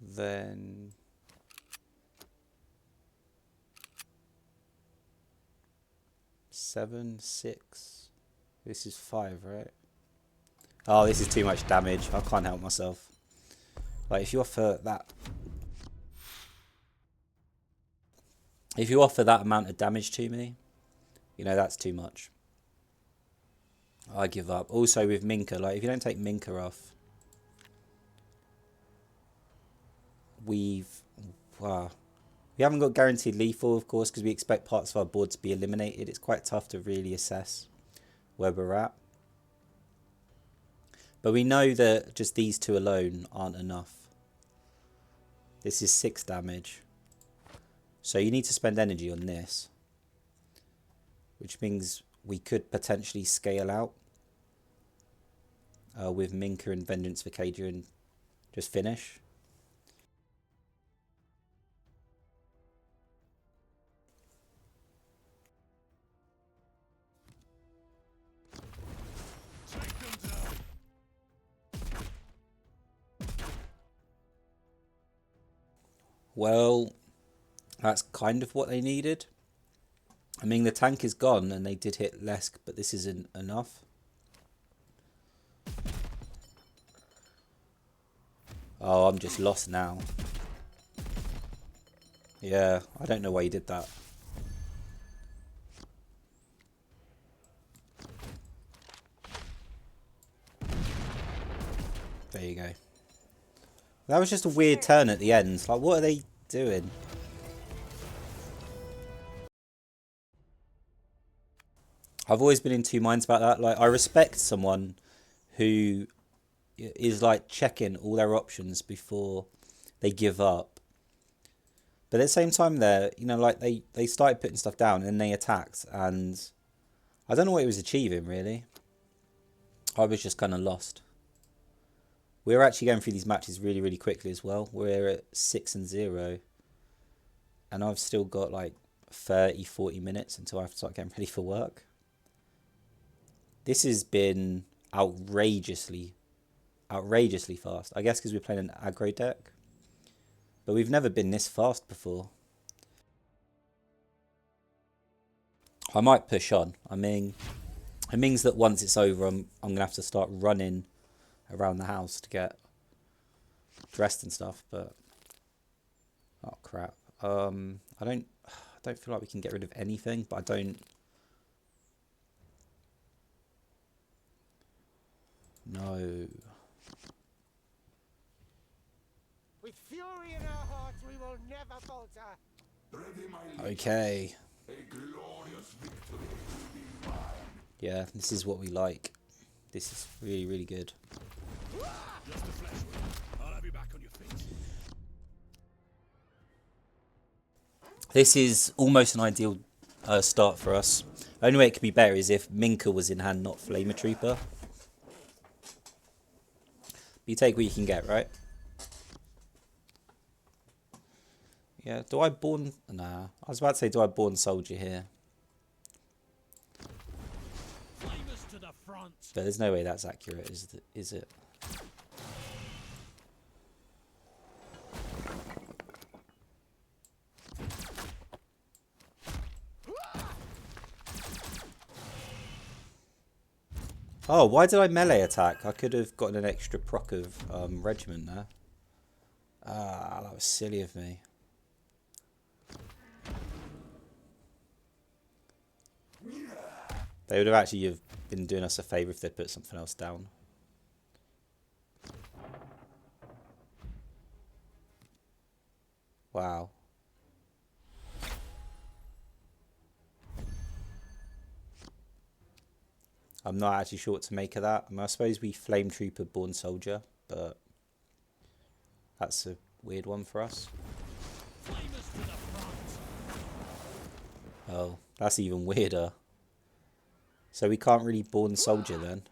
Then... Seven, 6. This is 5, right? Oh, this is too much damage. I can't help myself. Like, if you offer that... If you offer that amount of damage to me, you know, that's too much. I give up. Also with Minka, like, if you don't take Minka off... We haven't got guaranteed lethal, of course, because we expect parts of our board to be eliminated. It's quite tough to really assess where we're at. But we know that just these 2 alone aren't enough. This is 6 damage. So you need to spend energy on this. Which means we could potentially scale out with Minka and Vengeance for Cager and just finish. Well, that's kind of what they needed. I mean, the tank is gone and they did hit Lesk, but this isn't enough. Oh, I'm just lost now. Yeah, I don't know why he did that. There you go. That was just a weird turn at the end. Like, what are they doing? I've always been in 2 minds about that. Like, I respect someone who is like checking all their options before they give up. But at the same time there, you know, like they started putting stuff down and then they attacked, and I don't know what it was achieving really. I was just kind of lost. We're actually going through these matches really, really quickly as well. We're at 6-0. And I've still got like 30, 40 minutes until I have to start getting ready for work. This has been outrageously fast. I guess because we're playing an aggro deck. But we've never been this fast before. I might push on. I mean, it means that once it's over, I'm going to have to start running around the house to get dressed and stuff. But, oh crap. I don't feel like we can get rid of anything, but I don't. No. With fury in our hearts, we will never falter. Ready, my legions. Okay. A glorious victory will be mine. Yeah, this is what we like. This is really, really good. Just a flesh wound. I'll have you back on your feet. This is almost an ideal start for us. The only way it could be better is if Minka was in hand, not Flamer Trooper. You take what you can get, right? Yeah, do I Born... Nah, I was about to say, do I Born Soldier here? Flamers to the front. But there's no way that's accurate, is it? Oh, why did I melee attack? I could have gotten an extra proc of regiment there. Ah, that was silly of me. They would have actually have been doing us a favour if they put something else down. Wow. I'm not actually sure what to make of that. I mean, I suppose we Flame Trooper Born Soldier, but that's a weird one for us. Flamers to the front. Oh, that's even weirder. So we can't really Born Soldier then.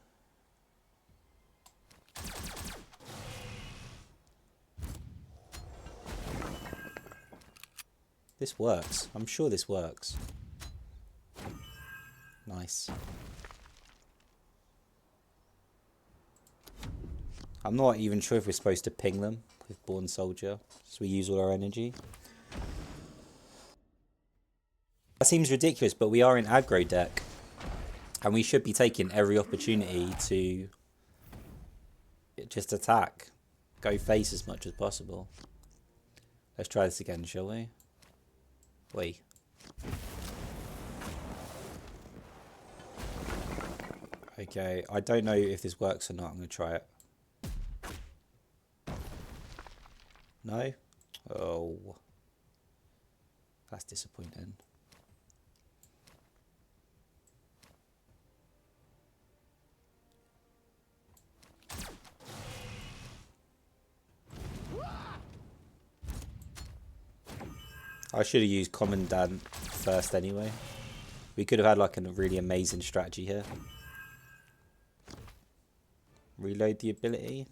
This works. I'm sure this works. Nice. I'm not even sure if we're supposed to ping them with Born Soldier, so we use all our energy. That seems ridiculous, but we are in aggro deck. And we should be taking every opportunity to just attack. Go face as much as possible. Let's try this again, shall we? Wait. Okay, I don't know if this works or not. I'm going to try it. No? Oh. That's disappointing. I should have used Commandant first anyway. We could have had like a really amazing strategy here. Reload the ability.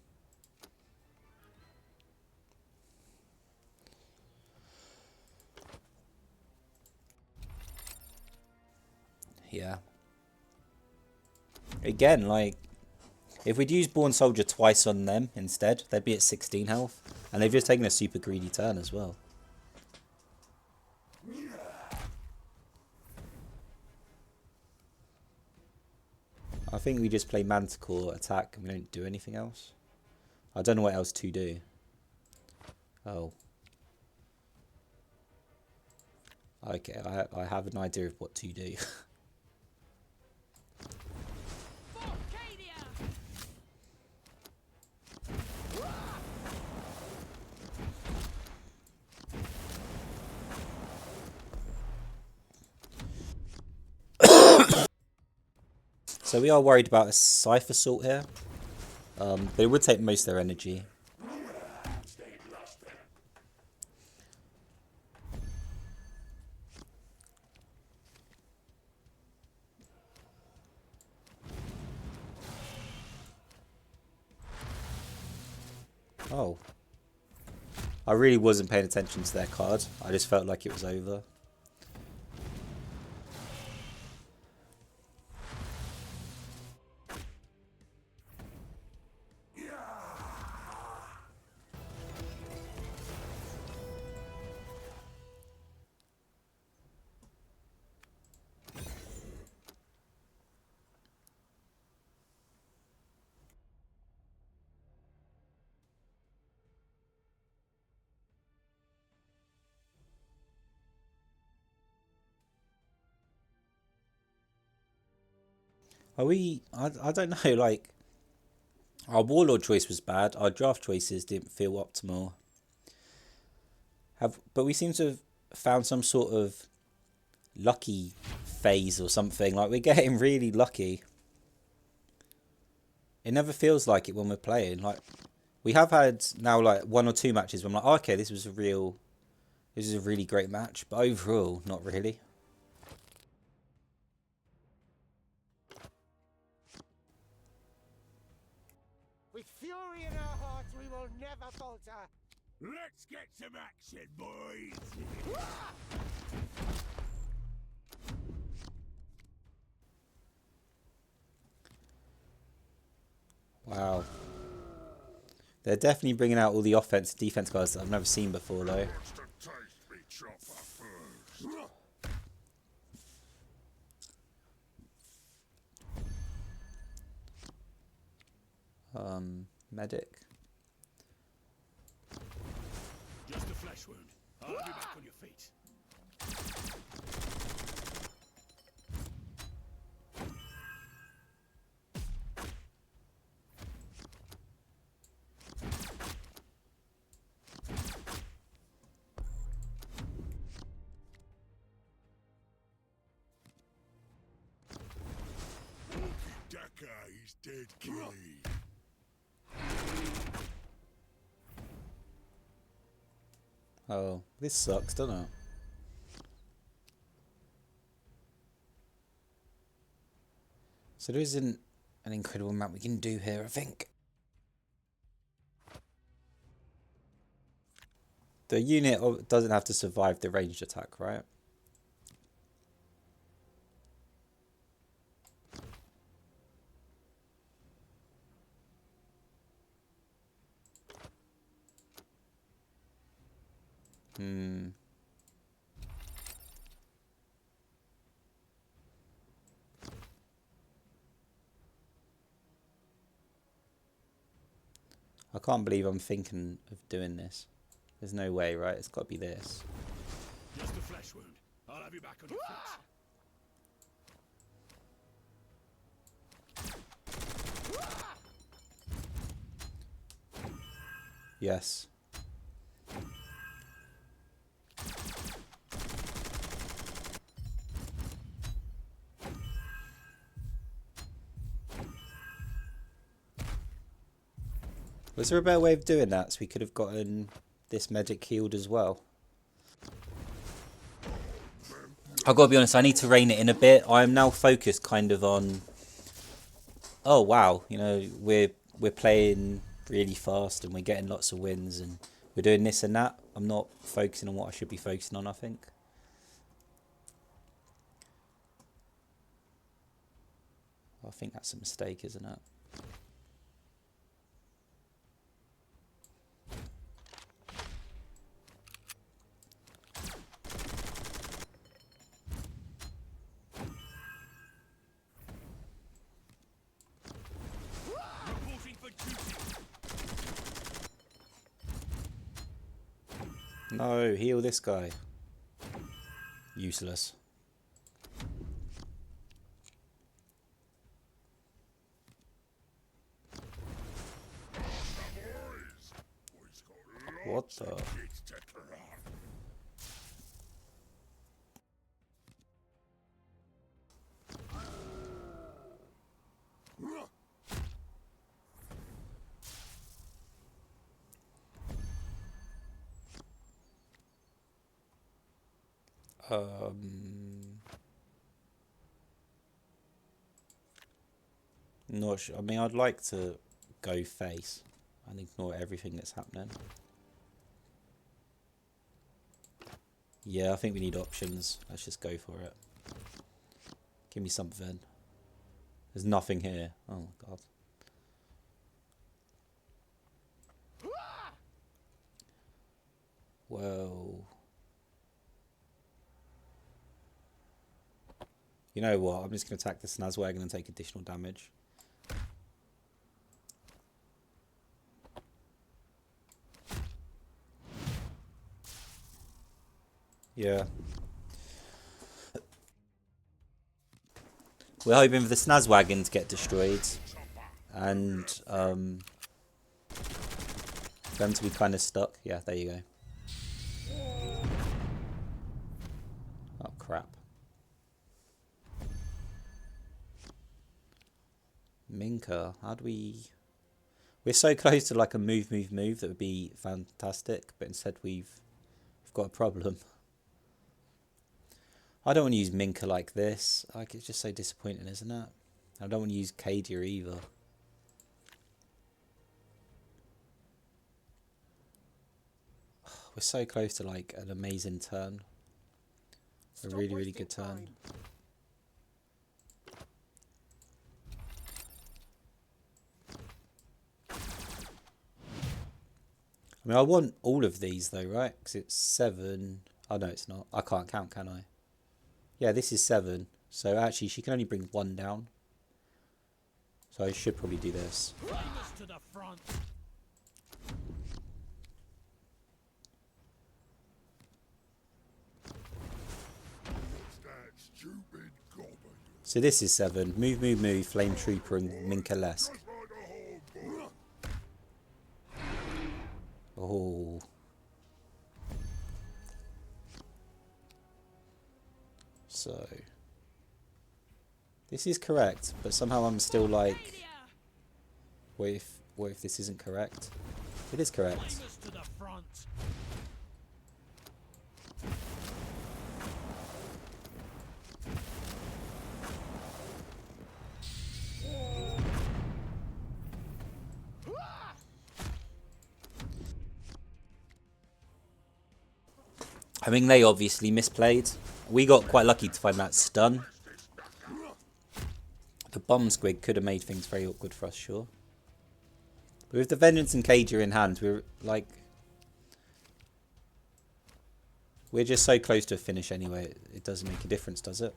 Yeah. Again, like, if we'd used Born Soldier twice on them instead, they'd be at 16 health. And they've just taken a super greedy turn as well. I think we just play Manticore, attack, and we don't do anything else. I don't know what else to do. Oh. Okay, I have an idea of what to do. So we are worried about a Scythe Assault here. But it would take most of their energy. Oh. I really wasn't paying attention to their card. I just felt like it was over. Are we... I don't know, like... Our Warlord choice was bad. Our draft choices didn't feel optimal. But we seem to have found some sort of lucky phase or something. Like, we're getting really lucky. It never feels like it when we're playing. Like, we have had now like 1 or 2 matches where I'm like, oh, okay, this is a really great match. But overall, not really. With fury in our hearts, we will never falter. Let's get some action, boys! Wow. They're definitely bringing out all the offense and defense guys that I've never seen before, though. Medic. Just a flesh wound. I'll be back on your feet. Daka, he's dead, Killy. Oh, this sucks, doesn't it? So there isn't an incredible amount we can do here, I think. The unit doesn't have to survive the ranged attack, right? I can't believe I'm thinking of doing this. There's no way, right? It's got to be this. Just a flesh wound. I'll have you back on your feet. Yes. Was there a better way of doing that so we could have gotten this medic healed as well? I've got to be honest, I need to rein it in a bit. I am now focused kind of on... Oh, wow, you know, we're playing really fast and we're getting lots of wins and we're doing this and that. I'm not focusing on what I should be focusing on, I think. I think that's a mistake, isn't it? No, heal this guy. Useless. What the? Not sure. I mean, I'd like to go face. and ignore everything that's happening. Yeah, I think we need options. Let's just go for it. Give me something. There's nothing here. Oh my god. Whoa. You know what? I'm just going to attack the Snazwagon and take additional damage. Yeah. We're hoping for the Snazwagon to get destroyed. And them to be kind of stuck. Yeah, there you go. Oh, crap. Minka, how do we... We're so close to like a move that would be fantastic, but instead we've got a problem. I don't want to use Minka like this. Like, it's just so disappointing, isn't it? I don't want to use Cadia either. We're so close to like an amazing turn. A really, really good turn. I mean, I want all of these though, right? Because it's 7. Oh, no, it's not. I can't count, can I? Yeah, this is 7. So actually, she can only bring 1 down. So I should probably do this. To the front. So this is 7. Move, Flame Trooper and Minka-lesque. Oh. So. This is correct, but somehow I'm still like... What if this isn't correct? It is correct. To the front. I mean, they obviously misplayed. We got quite lucky to find that stun. The bomb squig could have made things very awkward for us, sure. But with the Vengeance and Cadia in hand, we're like... We're just so close to a finish anyway, it doesn't make a difference, does it?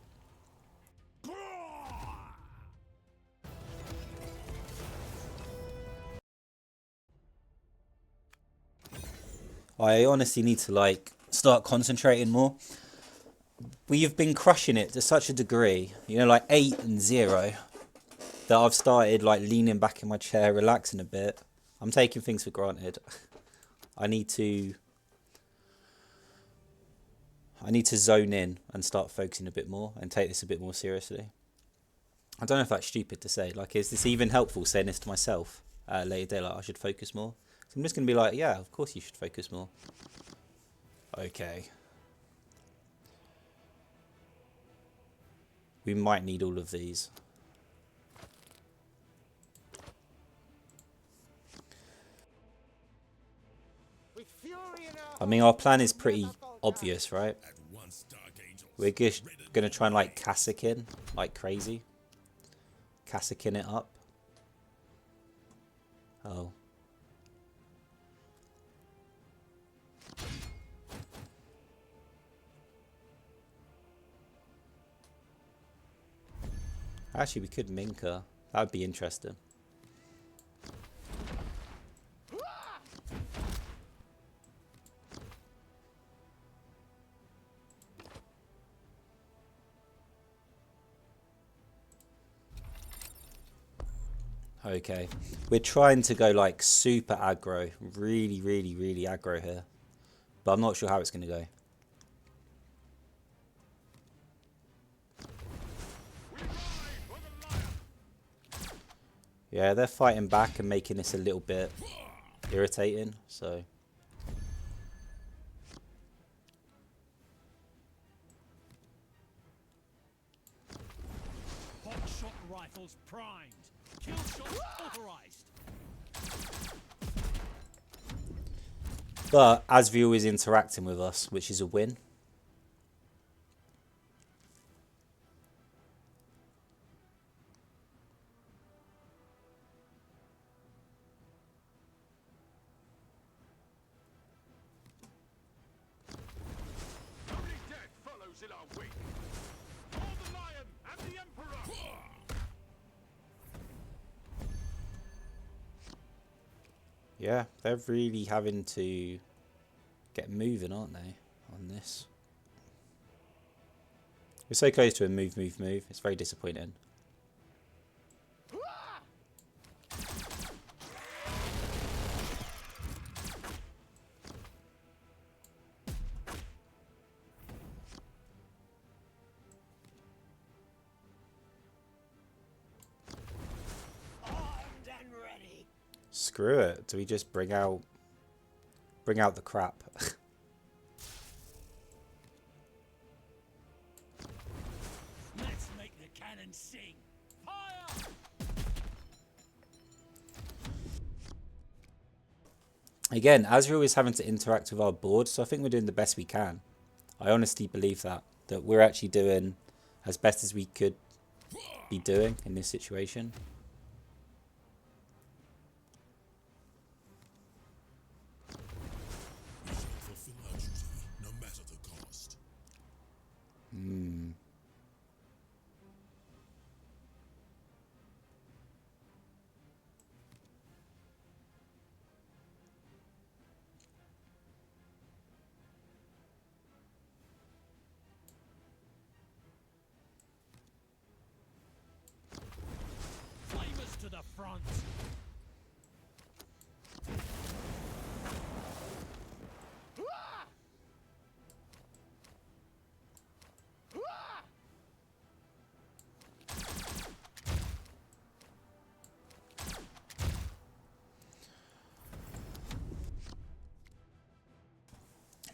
I honestly need to like start concentrating more. We've been crushing it to such a degree, you know, like 8 and 0, that I've started like leaning back in my chair, relaxing a bit. I'm taking things for granted. I need to zone in and start focusing a bit more and take this a bit more seriously. I don't know if that's stupid to say. Like, is this even helpful saying this to myself at a later day? Like, I should focus more. So I'm just going to be like, yeah, of course you should focus more. Okay. We might need all of these. I mean, our plan is pretty obvious, right? We're just going to try and like Kassakin like crazy. Kassakin it up. Oh. Actually, we could Minka. That would be interesting. Okay. We're trying to go like super aggro. Really, really, really aggro here. But I'm not sure how it's going to go. Yeah, they're fighting back and making this a little bit irritating, so... Hot shot rifles primed. Kill shot authorized. But Asriel is interacting with us, which is a win. Only death follows in our wake. For the lion and the emperor. Yeah, they're really having to get moving, aren't they, on this? We're so close to a move. It's very disappointing. Armed and ready. Screw it. Do we just bring out the crap? Let's make the cannon sing. Fire! Again, Asriel is having to interact with our board, so I think we're doing the best we can. I honestly believe that we're actually doing as best as we could be doing in this situation. We shall fulfill our duty, no matter the cost. Flamers to the front.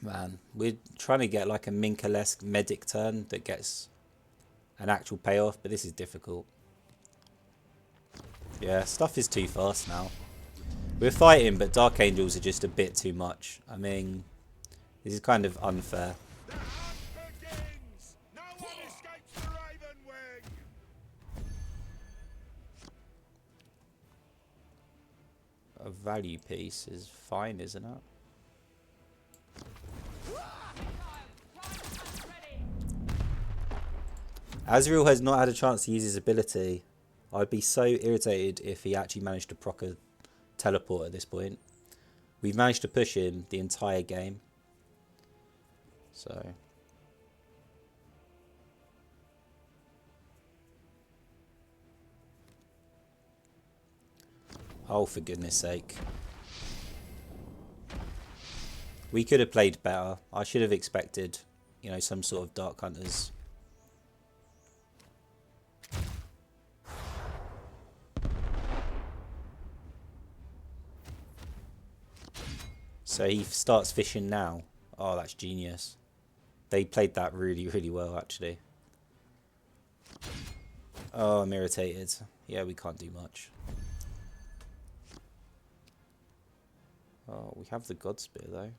Man, we're trying to get like a Minka-esque medic turn that gets an actual payoff, but this is difficult. Yeah, stuff is too fast now. We're fighting, but Dark Angels are just a bit too much. I mean, this is kind of unfair. The hunt begins. No one escapes the Raven Wing. A value piece is fine, isn't it? Asriel has not had a chance to use his ability. I'd be so irritated if he actually managed to proc a teleport at this point. We've managed to push him the entire game. So... oh, for goodness sake. We could have played better. I should have expected, you know, some sort of Dark Hunters. So he starts fishing now. Oh, that's genius. They played that really well, actually. Oh, I'm irritated. Yeah, we can't do much. Oh, we have the God Spear, though.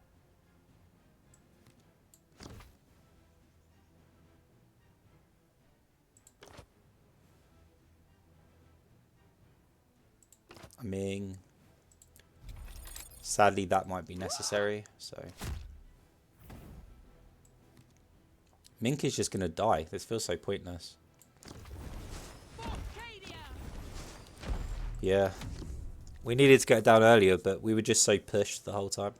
I mean... sadly, that might be necessary, so... Mink is just going to die. This feels so pointless. Yeah. We needed to get down earlier, but we were just so pushed the whole time.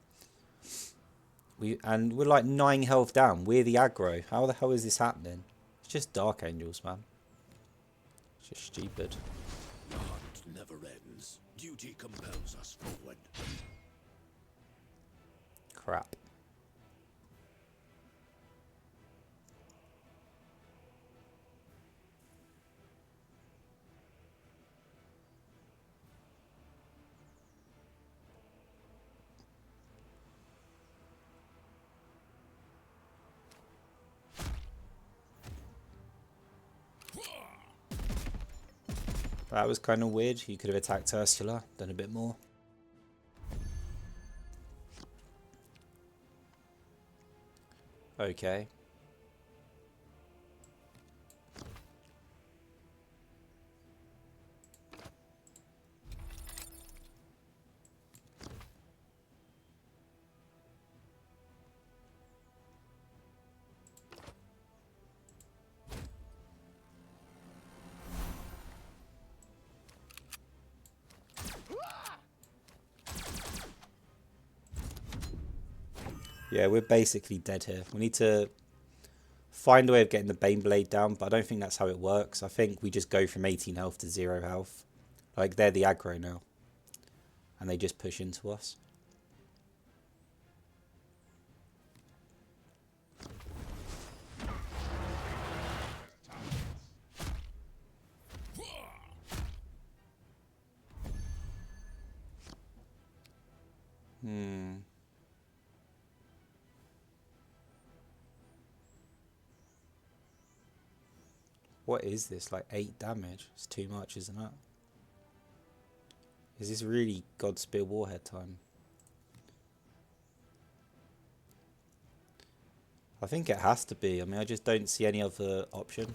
And we're like 9 health down. We're the aggro. How the hell is this happening? It's just Dark Angels, man. It's just stupid. The hunt never ends. Duty compels us forward. Crap. That was kind of weird. You could have attacked Ursula, done a bit more. Okay. Yeah, we're basically dead here. We need to find a way of getting the Bane Blade down, but I don't think that's how it works. I think we just go from 18 health to 0 health. Like, they're the aggro now. And they just push into us. What is this? Like 8 damage? It's too much, isn't it? Is this really Godspear Warhead time? I think it has to be. I mean, I just don't see any other option.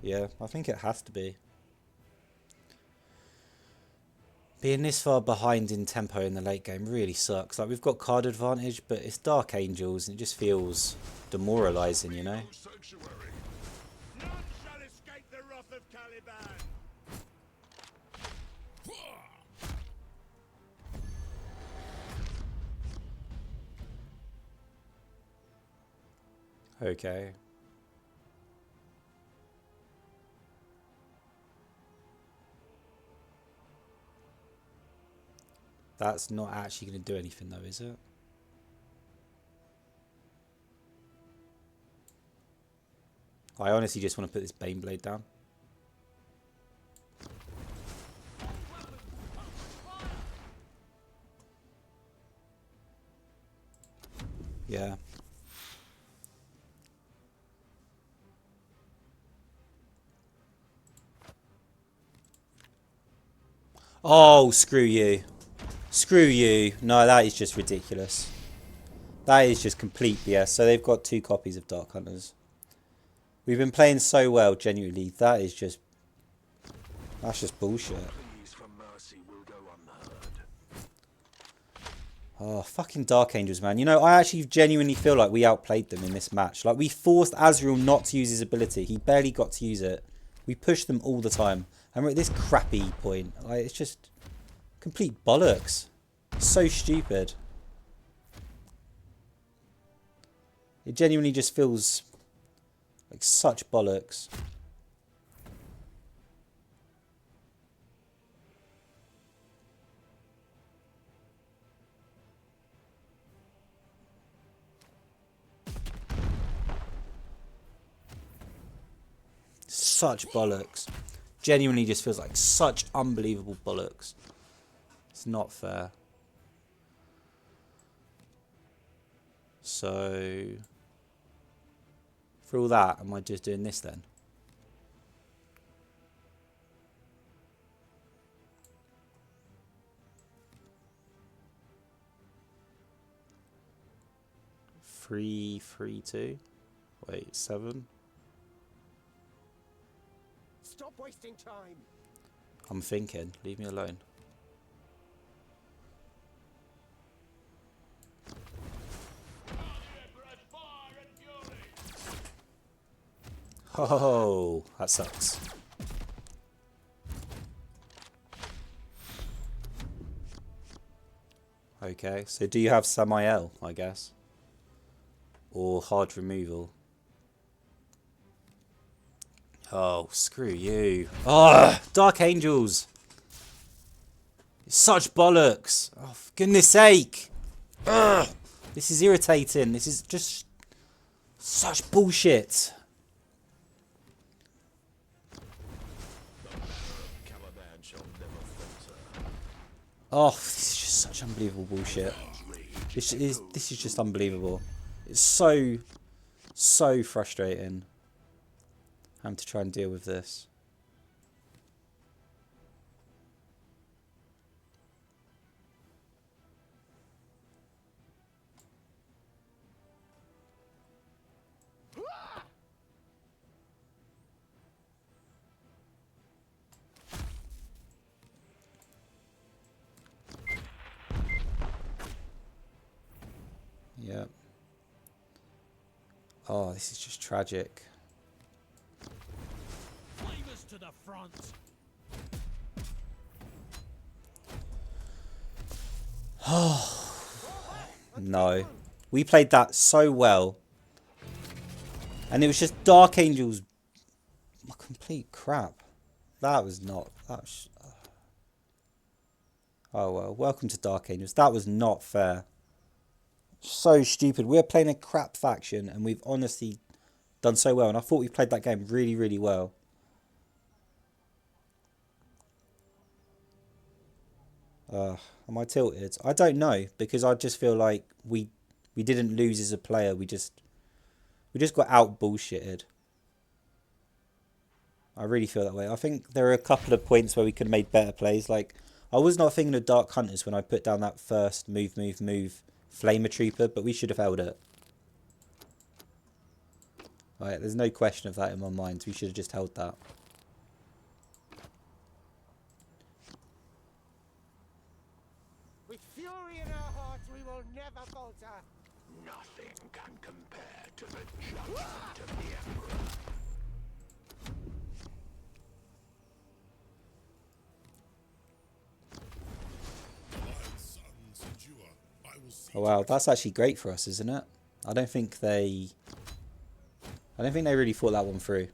Yeah, I think it has to be. Being this far behind in tempo in the late game really sucks. Like, we've got card advantage, but it's Dark Angels, and it just feels demoralising, you know? Sanctuary. None shall escape the wrath of Caliban. Okay. That's not actually going to do anything though, is it? I honestly just want to put this Bane Blade down. Yeah. Oh, screw you. Screw you. No, that is just ridiculous. That is just complete BS. So they've got 2 copies of Dark Hunters. We've been playing so well, genuinely. That is just... That's just bullshit. Pleas for mercy will go unheard. Oh, fucking Dark Angels, man. You know, I actually genuinely feel like we outplayed them in this match. Like, we forced Azrael not to use his ability. He barely got to use it. We pushed them all the time. And we're at this crappy point. Like, it's just complete bollocks. So stupid. It genuinely just feels like such bollocks. Such bollocks. Genuinely just feels like such unbelievable bollocks. It's not fair. So, for all that, am I just doing this then? Three, 2. Wait, 7. Stop wasting time. I'm thinking. Leave me alone. Oh, that sucks. Okay, so do you have Samael, I guess? Or hard removal? Oh, screw you. Oh, Dark Angels! Such bollocks! Oh, for goodness sake! Ugh, this is irritating. This is just such bullshit. Caliban shall never falter. Oh, this is just such unbelievable bullshit. This is just unbelievable. It's so frustrating having to try and deal with this. Yeah. Oh, this is just tragic. Flavors to the front. No. We played that so well. And it was just Dark Angels. Complete crap. That was not... That was, oh well, welcome to Dark Angels. That was not fair. So stupid. We're playing a crap faction and we've honestly done so well. And I thought we played that game really, really well. Am I tilted? I don't know, because I just feel like we didn't lose as a player. We just got out bullshitted. I really feel that way. I think there are a couple of points where we could have made better plays. Like, I was not thinking of Dark Hunters when I put down that first move Flamer Trooper, but we should have held it. Right, there's no question of that in my mind. We should have just held that. With fury in our hearts, we will never falter. Nothing can compare to the judgment of the Emperor. Oh wow, that's actually great for us, isn't it? I don't think they really thought that one through.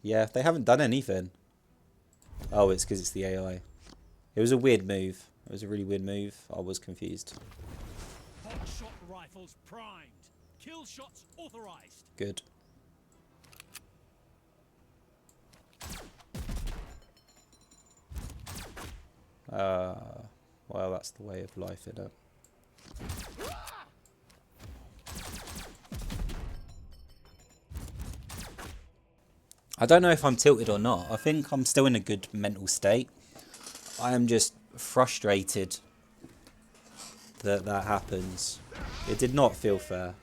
Yeah, they haven't done anything. Oh, it's because it's the AI. It was a weird move. It was a really weird move. I was confused. Hot shot rifles primed. Kill shots authorized. Good. Well, that's the way of life, isn't it? I don't know if I'm tilted or not. I think I'm still in a good mental state. I am just frustrated that that happens. It did not feel fair.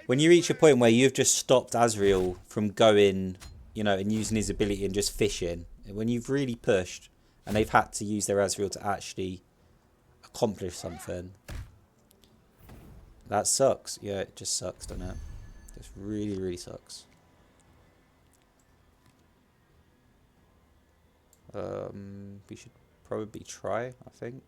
When you reach a point where you've just stopped Azrael from going, you know, and using his ability and just fishing, when you've really pushed and they've had to use their Azrael to actually accomplish something, that sucks. Yeah, it just sucks, doesn't it? It just really, really sucks. We should probably try, I think.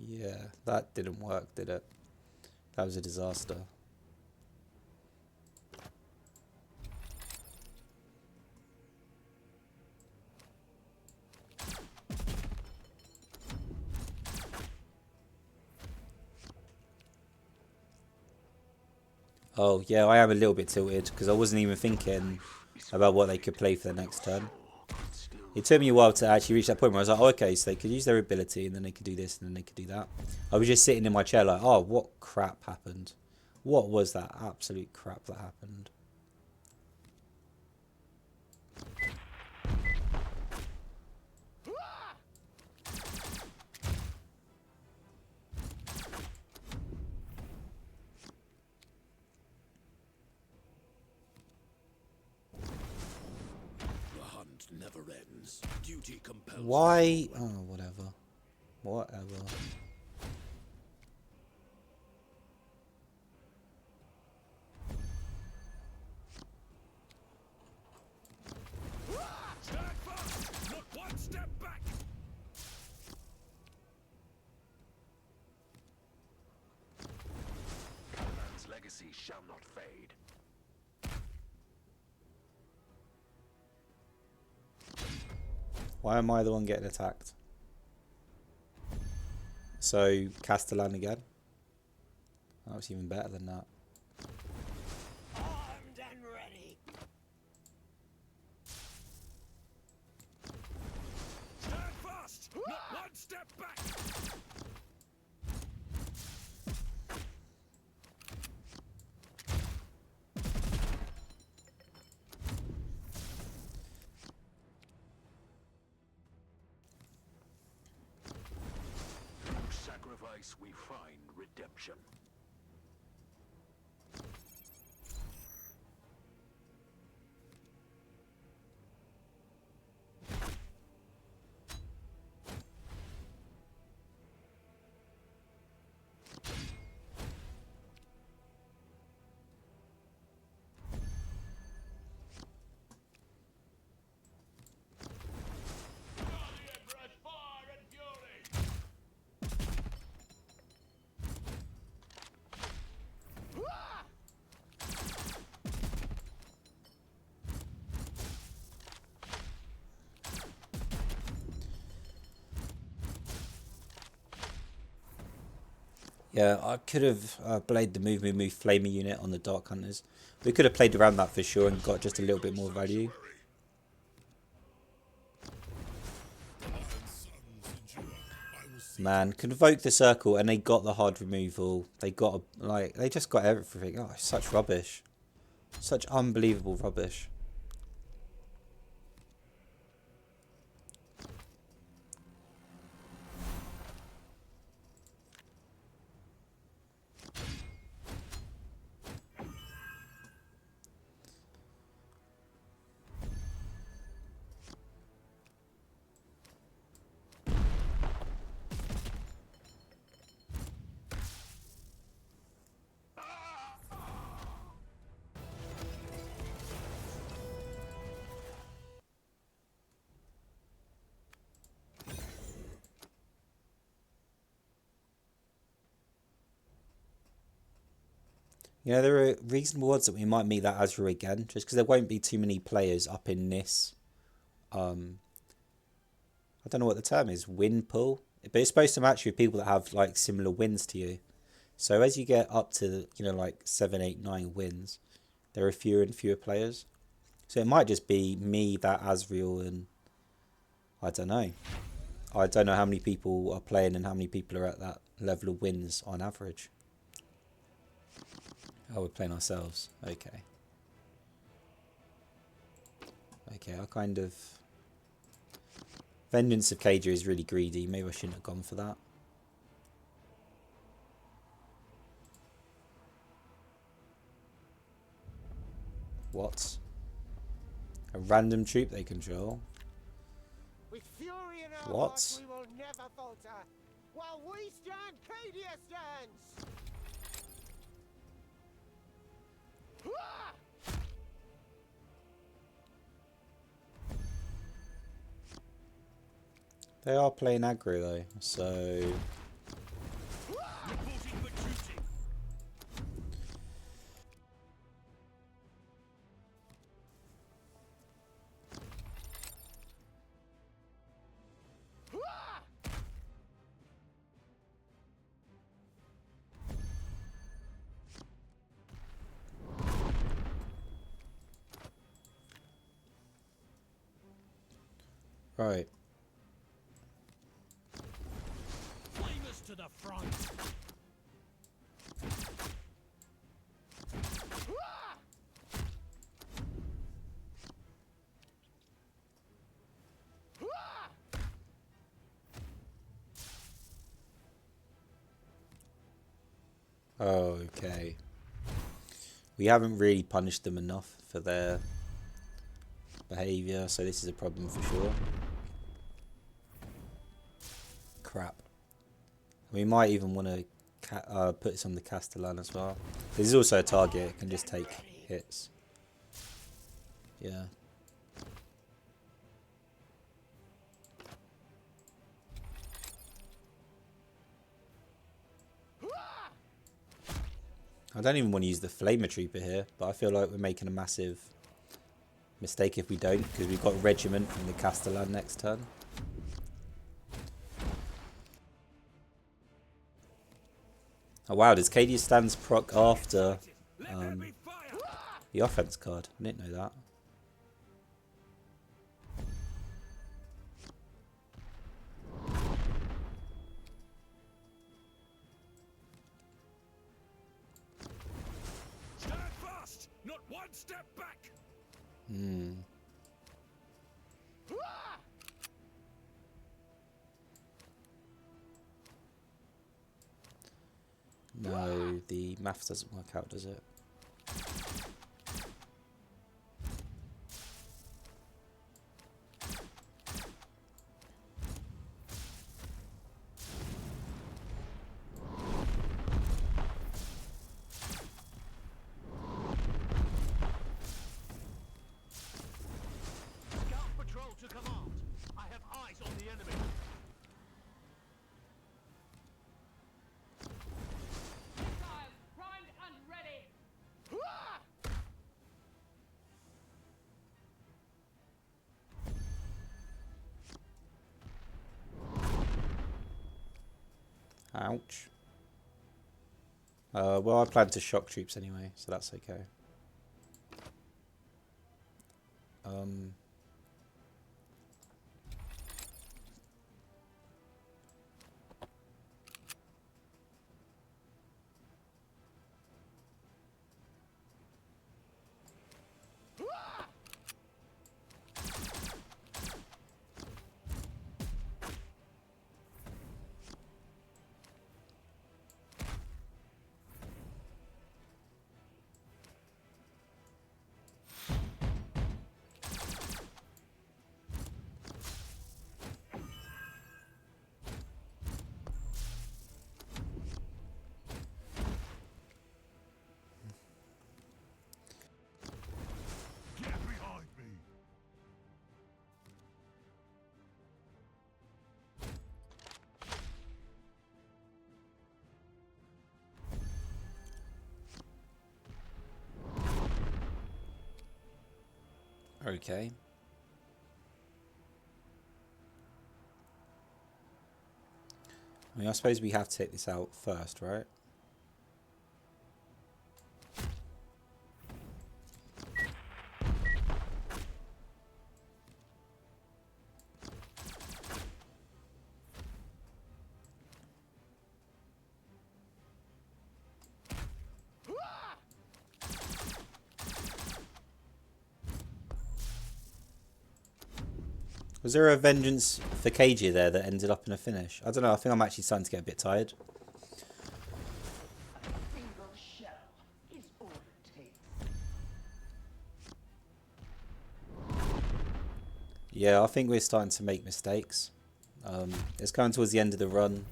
Yeah, that didn't work, did it? That was a disaster. Oh, yeah, I am a little bit tilted because I wasn't even thinking about what they could play for the next turn. It took me a while to actually reach that point where I was like, oh, okay, so they could use their ability and then they could do this and then they could do that. I was just sitting in my chair like, oh, what crap happened? What was that absolute crap that happened? Never ends. Duty compels. Why? Oh, whatever. Whatever. Stand fast. Not one step back. Man's legacy shall not fade. Why am I the one getting attacked? So, Castellan again? That was even better than that. Armed and ready. Stand fast. Not one step back. sacrifice we find redemption. Yeah, I could have played the move flamer unit on the Dark Hunters. We could have played around that for sure and got just a little bit more value. Man, convoke the circle and they got the hard removal. They got they just got everything. Oh, such rubbish. Such unbelievable rubbish. You know, there are reasonable odds that we might meet that Azra again, just because there won't be too many players up in this. I don't know what the term is, win pool, but it's supposed to match with people that have like similar wins to you. So as you get up to, you know, like 7, 8, 9 wins, there are fewer and fewer players. So it might just be me, that Azrael, and I don't know. I don't know how many people are playing and how many people are at that level of wins on average. Oh, we're playing ourselves. Okay. Okay, I kind of... Vengeance of Caja is really greedy. Maybe I shouldn't have gone for that. What? A random troop they control? With fury in our What? hearts, we will never falter. While we stand, Cadia stands. They are playing aggro though, so... Right. Flamers to the front. Oh, okay. We haven't really punished them enough for their behaviour, so this is a problem for sure. Crap. We might even want to put this on the Castellan as well. This is also a target, it can just take hits. Yeah. I don't even want to use the Flamer Trooper here, but I feel like we're making a massive mistake if we don't, because we've got Regiment from the Castellan next turn. Oh wow, does Cadia stands proc after the offense card? I didn't know that. Stand fast, not one step back. Hmm. No, the math doesn't work out, does it? Scout patrol to command. I have eyes on the enemy. Missiles primed and ready. Ouch. Well, I plan to shock troops anyway, so that's okay. Get behind me. Okay. I mean, I suppose we have to take this out first, right? Was there a vengeance for KG there that ended up in a finish? I don't know, I think I'm actually starting to get a bit tired. Single shell is all it takes. Yeah, I think we're starting to make mistakes. It's going towards the end of the run.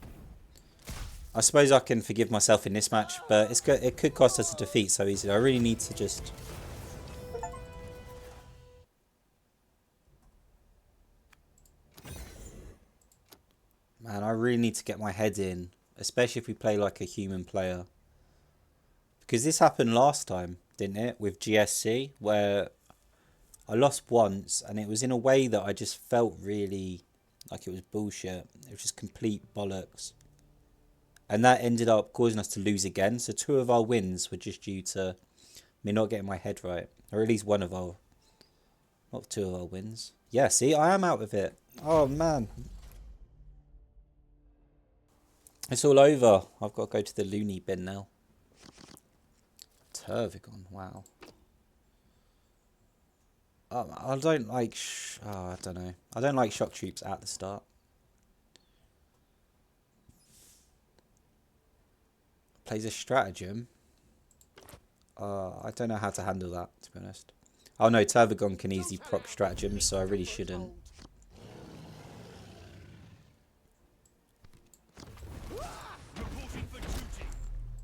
I suppose I can forgive myself in this match, but it could cost us a defeat so easily. I really need to just... Man, I really need to get my head in, especially if we play like a human player. Because this happened last time, didn't it? With GSC, where I lost once, and it was in a way that I just felt really like it was bullshit. It was just complete bollocks. And that ended up causing us to lose again. So 2 of our wins were just due to me not getting my head right. Or at least one of our... Not 2 of our wins. Yeah, see, I am out of it. Oh, man. It's all over. I've got to go to the loony bin now. Tervigon, wow. I don't like... I don't know. I don't like shock troops at the start. Plays a stratagem. I don't know how to handle that, to be honest. Oh no, Tervigon can easily proc stratagems, so I really shouldn't. Reporting for duty.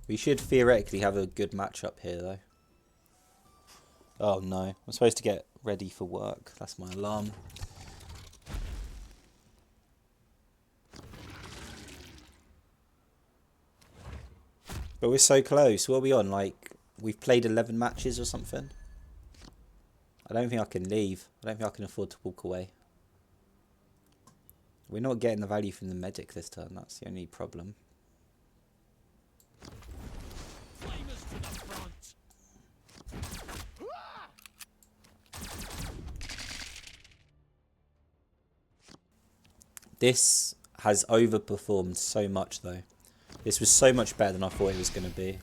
We should theoretically have a good matchup here, though. Oh no, I'm supposed to get ready for work. That's my alarm. But we're so close. What are we on? Like, we've played 11 matches or something? I don't think I can leave. I don't think I can afford to walk away. We're not getting the value from the medic this turn. That's the only problem. Flamers to the front. This has overperformed so much, though. This was so much better than I thought it was going to be.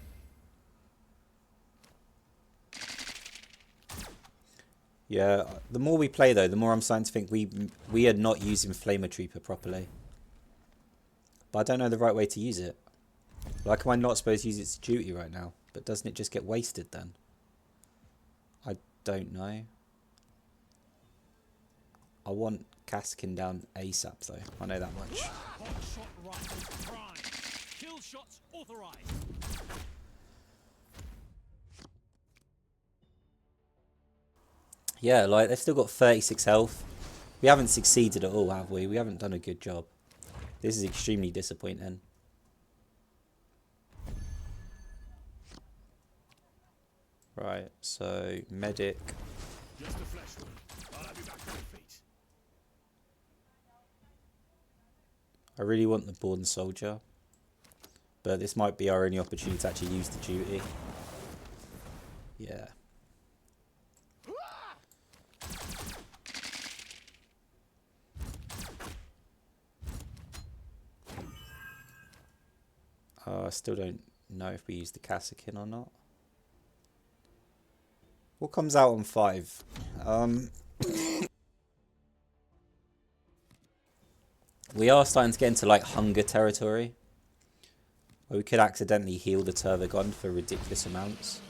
Yeah, the more we play, though, the more I'm starting to think we are not using Flamer Trooper properly. But I don't know the right way to use it. Like, am I not supposed to use its duty right now? But doesn't it just get wasted then? I don't know. I want Kaskin down ASAP though. I know that much. Hot shot rifles prime. Kill shots authorized. Yeah, like, they've still got 36 health. We haven't succeeded at all, have we? We haven't done a good job. This is extremely disappointing. Right, so medic. Just a flesh wound. I'll have you back on your feet. I really want the Born Soldier, but this might be our only opportunity to actually use the duty. Yeah. I still don't know if we use the Kassakin or not. What comes out on 5? We are starting to get into like hunger territory, where we could accidentally heal the Tervagon for ridiculous amounts.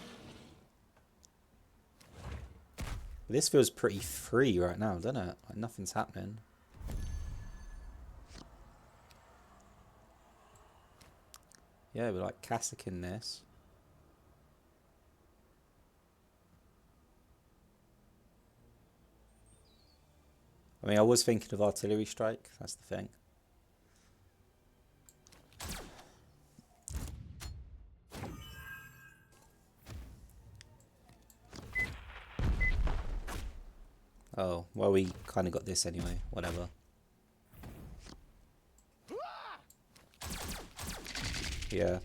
This feels pretty free right now, doesn't it? Like nothing's happening. Yeah, we're like Kassakin this. I mean, I was thinking of artillery strike. That's the thing. Oh, well, we kind of got this anyway. Whatever. Yeah.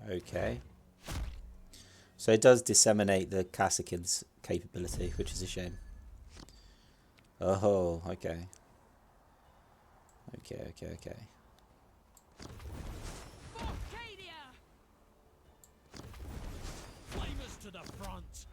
Okay. So it does disseminate the Kassakin's capability, which is a shame. Oh, okay. Okay. Arcadia! Flamers to the front.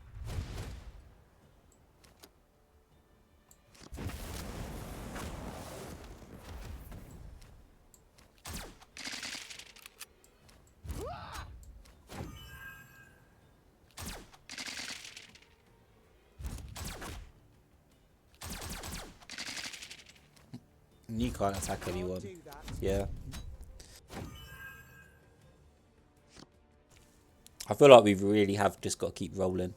You can't attack anyone. Do that. Yeah. I feel like we really have just got to keep rolling.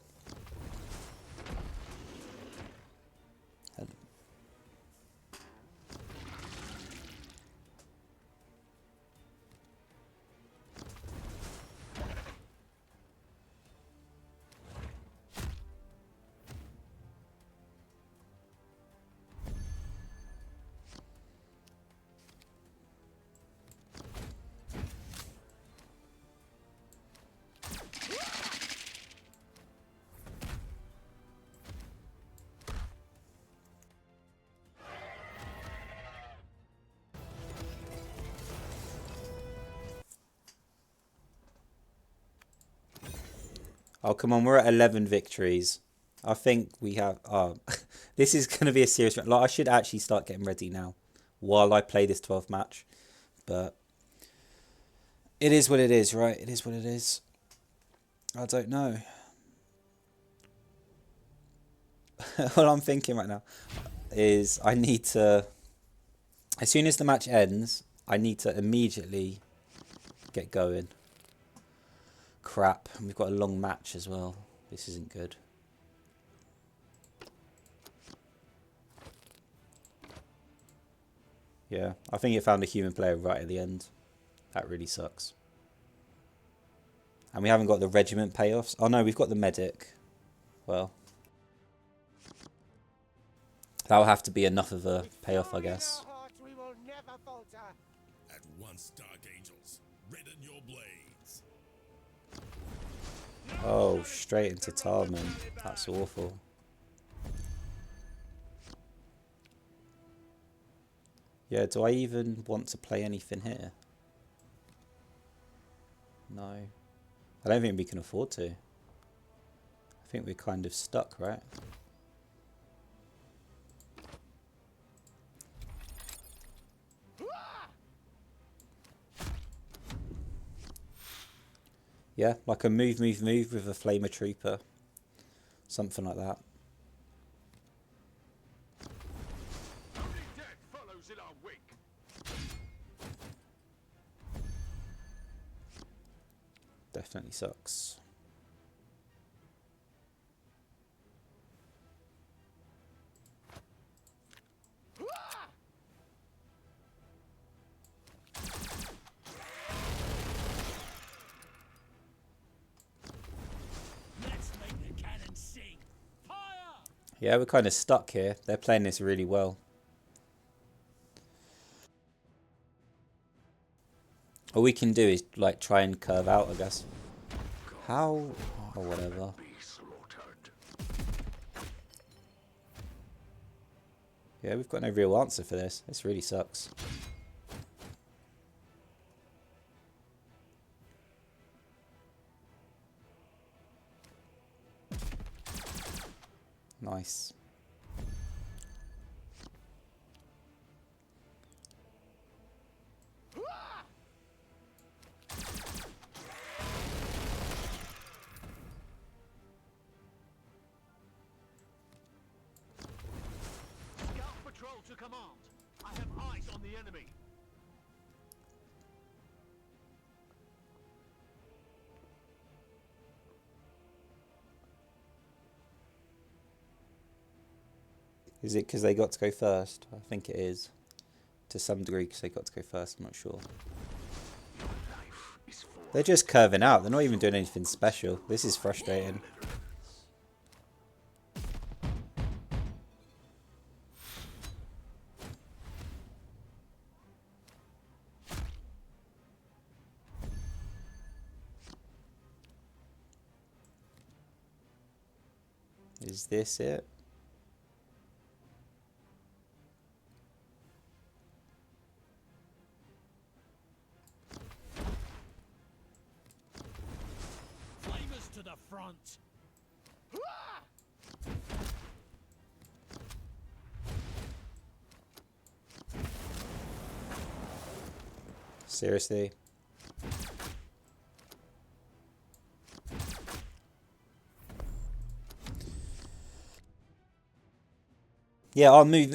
Oh, come on, we're at 11 victories. I think we have... Oh, this is going to be a serious... Like, I should actually start getting ready now while I play this 12th match. But it is what it is, right? It is what it is. I don't know. What I'm thinking right now is I need to... As soon as the match ends, I need to immediately get going. Crap, we've got a long match as well. This isn't good. Yeah, I think it found a human player right at the end. That really sucks. And we haven't got the regiment payoffs. Oh no, we've got the medic. Well, that'll have to be enough of a payoff, I guess. In our hearts, we will never falter. At once, Dark Angels, redden your blades. Oh, straight into Tarman. That's awful. Yeah, do I even want to play anything here? No. I don't think we can afford to. I think we're kind of stuck, right? Yeah, like a move with a Flamer Trooper. Something like that. Only death follows in our wake. Definitely sucks. Let's make the cannon sing. Fire! Yeah, we're kind of stuck here. They're playing this really well. All we can do is like try and curve out, I guess. How? Or whatever. Yeah, we've got no real answer for this. This really sucks. Nice. Scout patrol to command. I have eyes on the enemy. Is it because they got to go first? I think it is. To some degree because they got to go first, I'm not sure. They're just curving out. They're not even doing anything special. This is frustrating. Is this it? Flamers to the front. Seriously? Yeah, our move.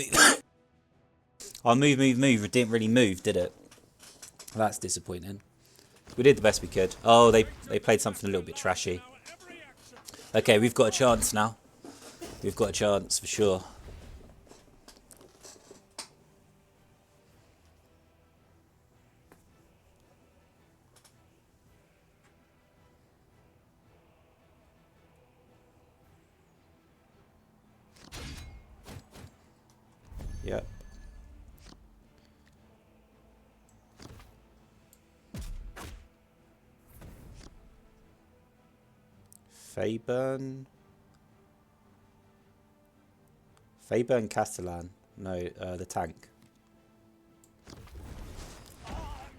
Our move. It didn't really move, did it? That's disappointing. We did the best we could. Oh, they played something a little bit trashy. Okay, we've got a chance now. We've got a chance for sure. Yep. Faburn Castellan. No, the tank. Armed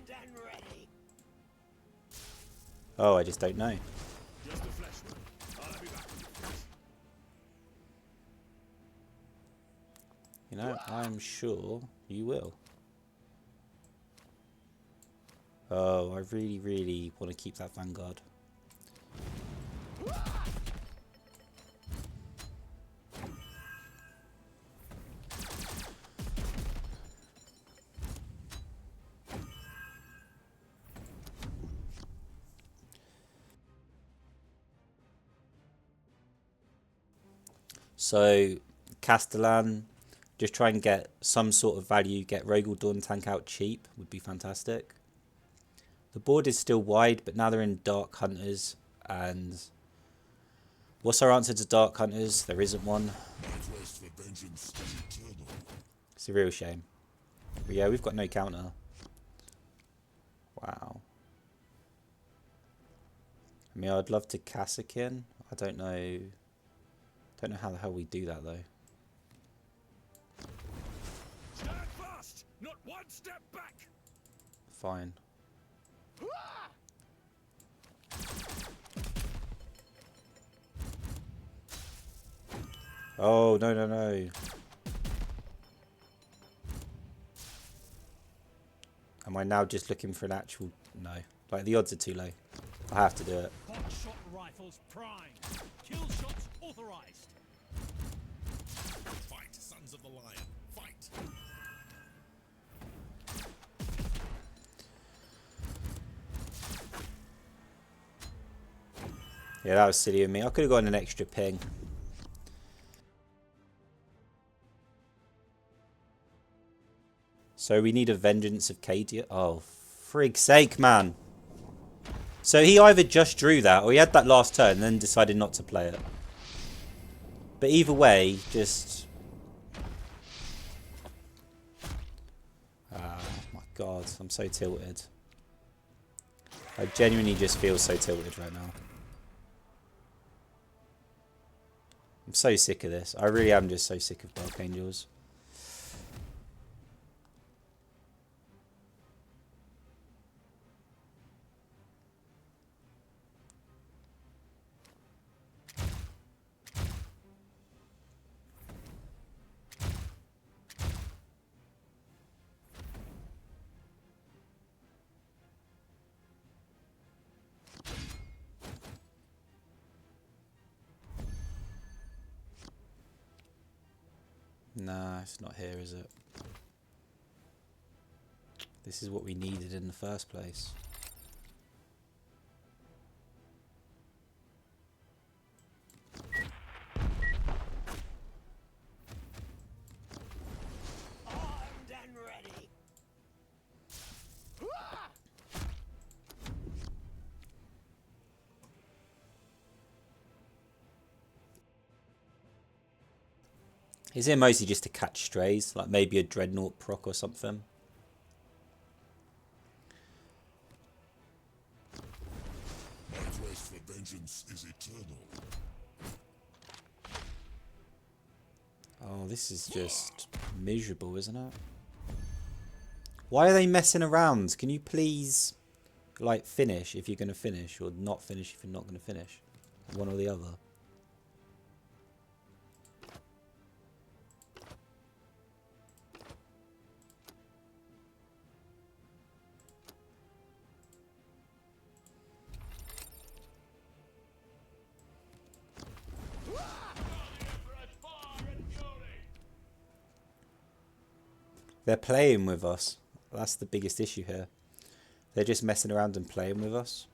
and ready. Oh, I just don't know. Just a flesh wound. I'll be back with you. You know, I'm sure you will. Oh, I really, really want to keep that Vanguard. So, Castellan, just try and get some sort of value, get Rogel Dawn tank out cheap would be fantastic. The board is still wide, but now they're in Dark Hunters, and what's our answer to Dark Hunters? There isn't one. It's a real shame. But yeah, we've got no counter. Wow. I mean, I'd love to Kassakin. I don't know. Don't know how the hell we do that though. Stand fast! Not one step back! Fine. Oh, no, no, no. Am I now just looking for an actual... No. Like, the odds are too low. I have to do it. Hot shot rifles primed. Kill shots authorized. Fight, sons of the lion. Fight! Yeah, that was silly of me. I could have gotten an extra ping. So we need a Vengeance of Cadia. Oh, frig's sake, man. So he either just drew that, or he had that last turn and then decided not to play it. But either way, just... Ah, my God, I'm so tilted. I genuinely just feel so tilted right now. I'm so sick of this. I really am just so sick of Dark Angels. Nah, it's not here, is it? This is what we needed in the first place. Armed and ready. Is it mostly just to catch strays? Like maybe a Dreadnought proc or something? My thirst for vengeance is eternal. Oh, this is just miserable, isn't it? Why are they messing around? Can you please, like, finish if you're going to finish, or not finish if you're not going to finish? One or the other. They're playing with us. That's the biggest issue here. They're just messing around and playing with us.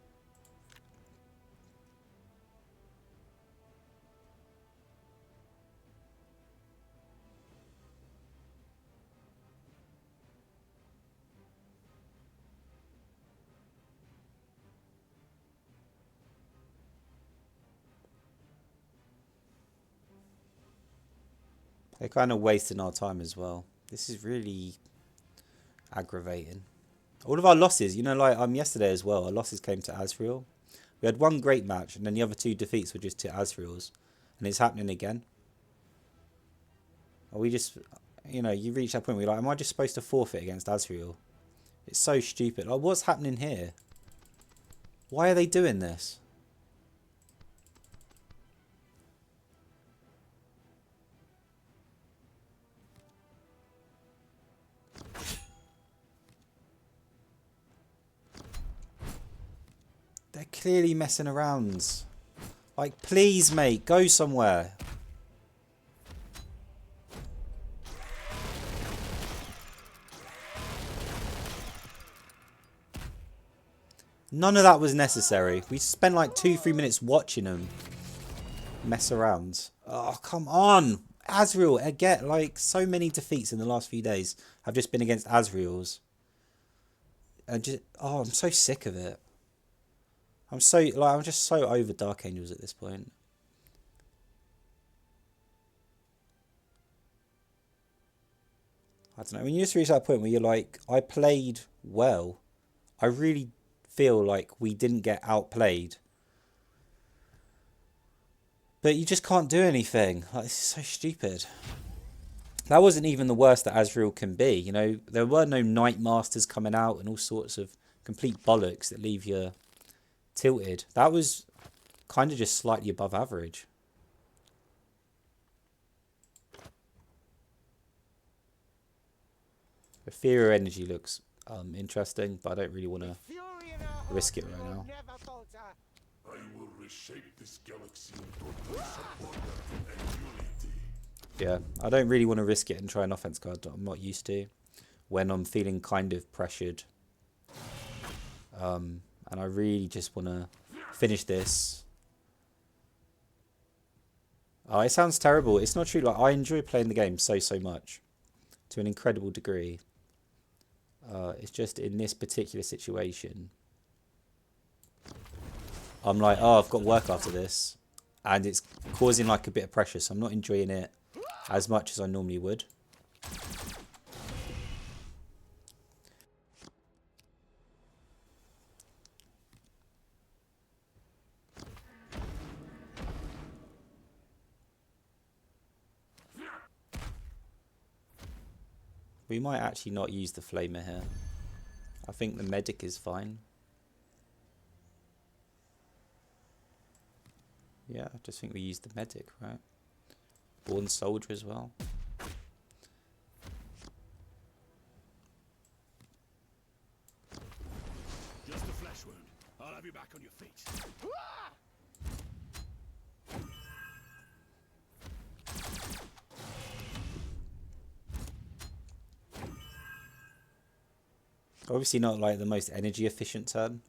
They're kind of wasting our time as well. This is really aggravating. All of our losses, you know, like yesterday as well, our losses came to Azrael. We had one great match, and then the other two defeats were just to Azrael's. And it's happening again. Are we just, you know, you reach that point where you're like, am I just supposed to forfeit against Azrael? It's so stupid. Like, what's happening here? Why are they doing this? They're clearly messing around. Like, please, mate, go somewhere. None of that was necessary. We spent like 2-3 minutes watching them mess around. Oh, come on. Azrael, again, like, so many defeats in the last few days have just been against Azrael's. And just, oh, I'm so sick of it. I'm just so over Dark Angels at this point. I don't know. When you just reach that point where you're like, I played well. I really feel like we didn't get outplayed. But you just can't do anything. Like, this is so stupid. That wasn't even the worst that Azrael can be. You know, there were no Night Masters coming out and all sorts of complete bollocks that leave you tilted. That was kind of just slightly above average. Ethereal Energy looks interesting, but I don't really want to Fury in our risk hearts it we right will now. never falter. I will reshape this galaxy into a place of order and unity. Yeah, I don't really want to risk it and try an offense card that I'm not used to when I'm feeling kind of pressured. And I really just want to finish this. Oh, it sounds terrible. It's not true. Like, I enjoy playing the game so much, to an incredible degree. It's just in this particular situation, I'm like, oh, I've got work after this, and it's causing like a bit of pressure, so I'm not enjoying it as much as I normally would. We might actually not use the flamer here. I think the medic is fine. Yeah, I just think we use the medic, right? Born soldier as well. Just a flesh wound. I'll have you back on your feet. Obviously not like the most energy efficient turn.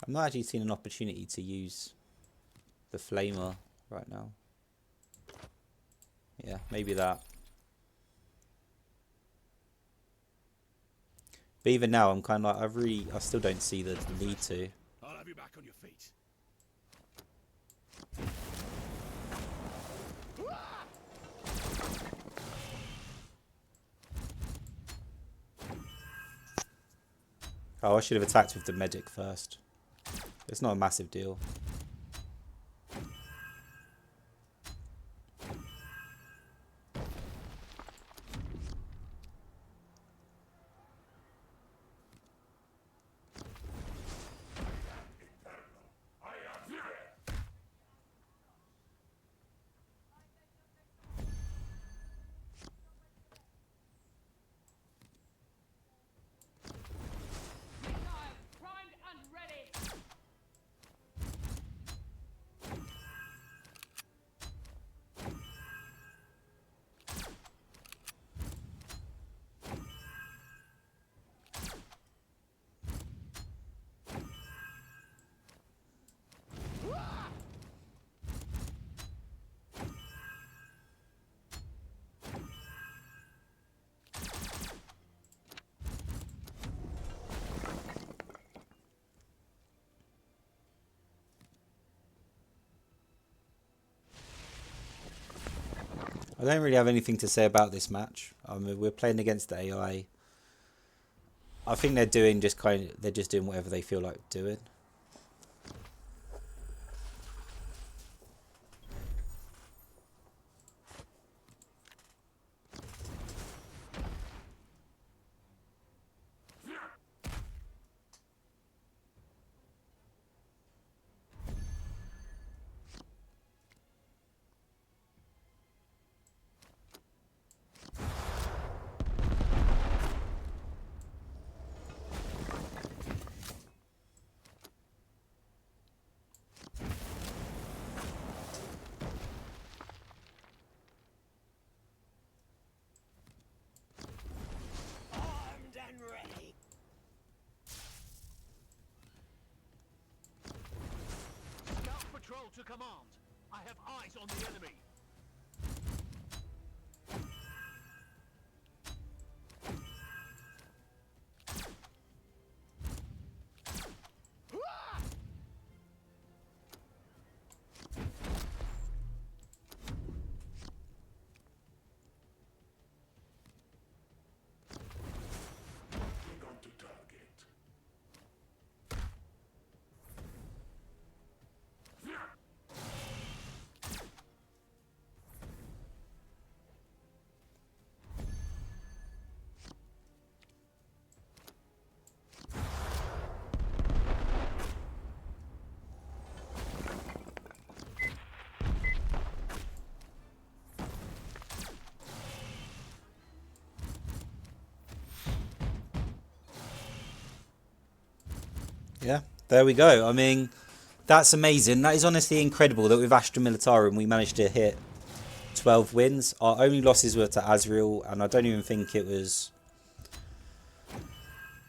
I'm not actually seeing an opportunity to use the flamer right now. Yeah, maybe that. But even now, I'm kind of like, I still don't see the need to. I'll have you back on your feet. Oh, I should have attacked with the medic first. It's not a massive deal. Missile primed and ready. I don't really have anything to say about this match. We're playing against the AI. I think they're doing they're just doing whatever they feel like doing. Armed and ready. Scout patrol to command. I have eyes on the enemy. yeah, there we go. I mean, that's amazing. That is honestly incredible that with Astra Militarum we managed to hit 12 wins. Our only losses were to Azrael, and I don't even think it was...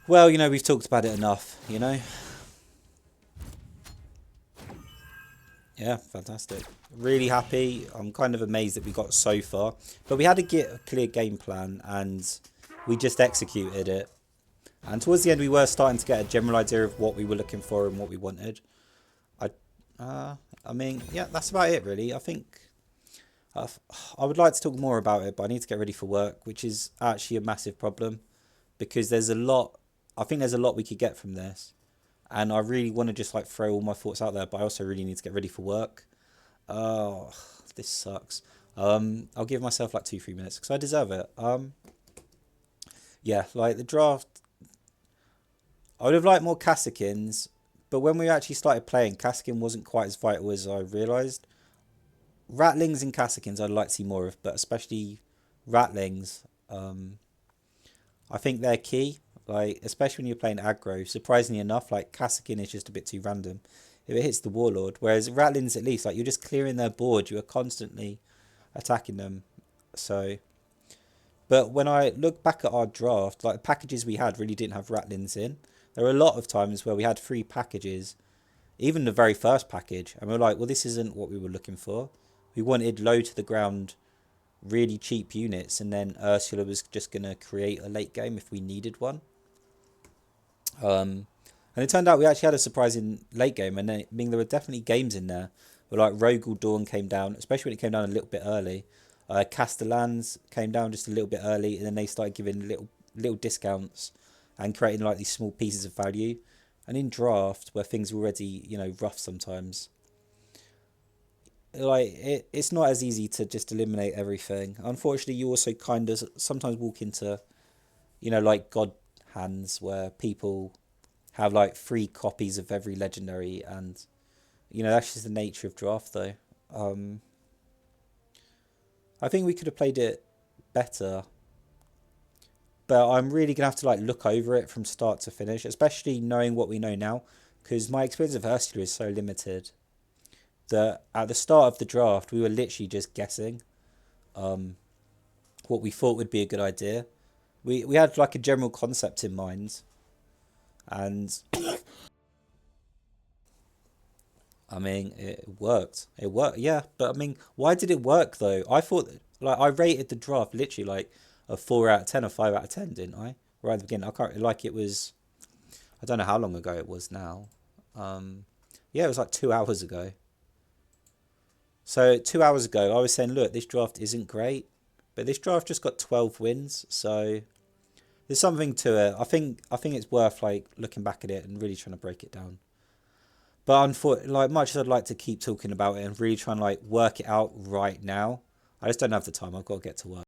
Well, you know, we've talked about it enough, you know? Yeah, fantastic. Really happy. I'm kind of amazed that we got so far. But we had to get a clear game plan, and we just executed it. And towards the end, we were starting to get a general idea of what we were looking for and what we wanted. I mean, yeah, that's about it, really. I think I would like to talk more about it, but I need to get ready for work, which is actually a massive problem. Because there's a lot... I think there's a lot we could get from this. And I really want to just like throw all my thoughts out there, but I also really need to get ready for work. Oh, this sucks. I'll give myself like 2-3 minutes because I deserve it. Yeah, like the draft, I would have liked more Kasakins, but when we actually started playing, Kasakin wasn't quite as vital as I realised. Ratlings and Kasakins I'd like to see more of, but especially Ratlings, I think they're key. Like, especially when you're playing aggro, surprisingly enough, like Kasakin is just a bit too random if it hits the Warlord. Whereas Ratlings, at least, like you're just clearing their board, you are constantly attacking them. So, but when I look back at our draft, like the packages we had really didn't have Ratlings in. There were a lot of times where we had 3 packages, even the very first package, and we were like, well, this isn't what we were looking for. We wanted low to the ground, really cheap units, and then Ursula was just going to create a late game if we needed one. And it turned out we actually had a surprising late game, and I mean there were definitely games in there where like Rogel Dawn came down, especially when it came down a little bit early. Castellans came down just a little bit early, and then they started giving little discounts and creating like these small pieces of value. And in draft, where things were already, you know, rough sometimes, like it's not as easy to just eliminate everything. Unfortunately, you also kind of sometimes walk into, you know, like God hands where people have like 3 copies of every legendary, and you know that's just the nature of draft though. I think we could have played it better, but I'm really gonna have to like look over it from start to finish, especially knowing what we know now, because my experience of Ursula is so limited that at the start of the draft we were literally just guessing what we thought would be a good idea. We had like a general concept in mind, and I mean it worked. It worked, yeah. But I mean, why did it work though? I thought like I rated the draft literally like a 4 out of 10 or 5 out of 10, didn't I? Right at the beginning, I can't like it was. I don't know how long ago it was now. Yeah, it was like 2 hours ago. So 2 hours ago, I was saying, look, this draft isn't great. But this draft just got 12 wins, so there's something to it. I think it's worth like looking back at it and really trying to break it down. But unfortunately, like much as I'd like to keep talking about it and really trying to like work it out right now, I just don't have the time. I've got to get to work.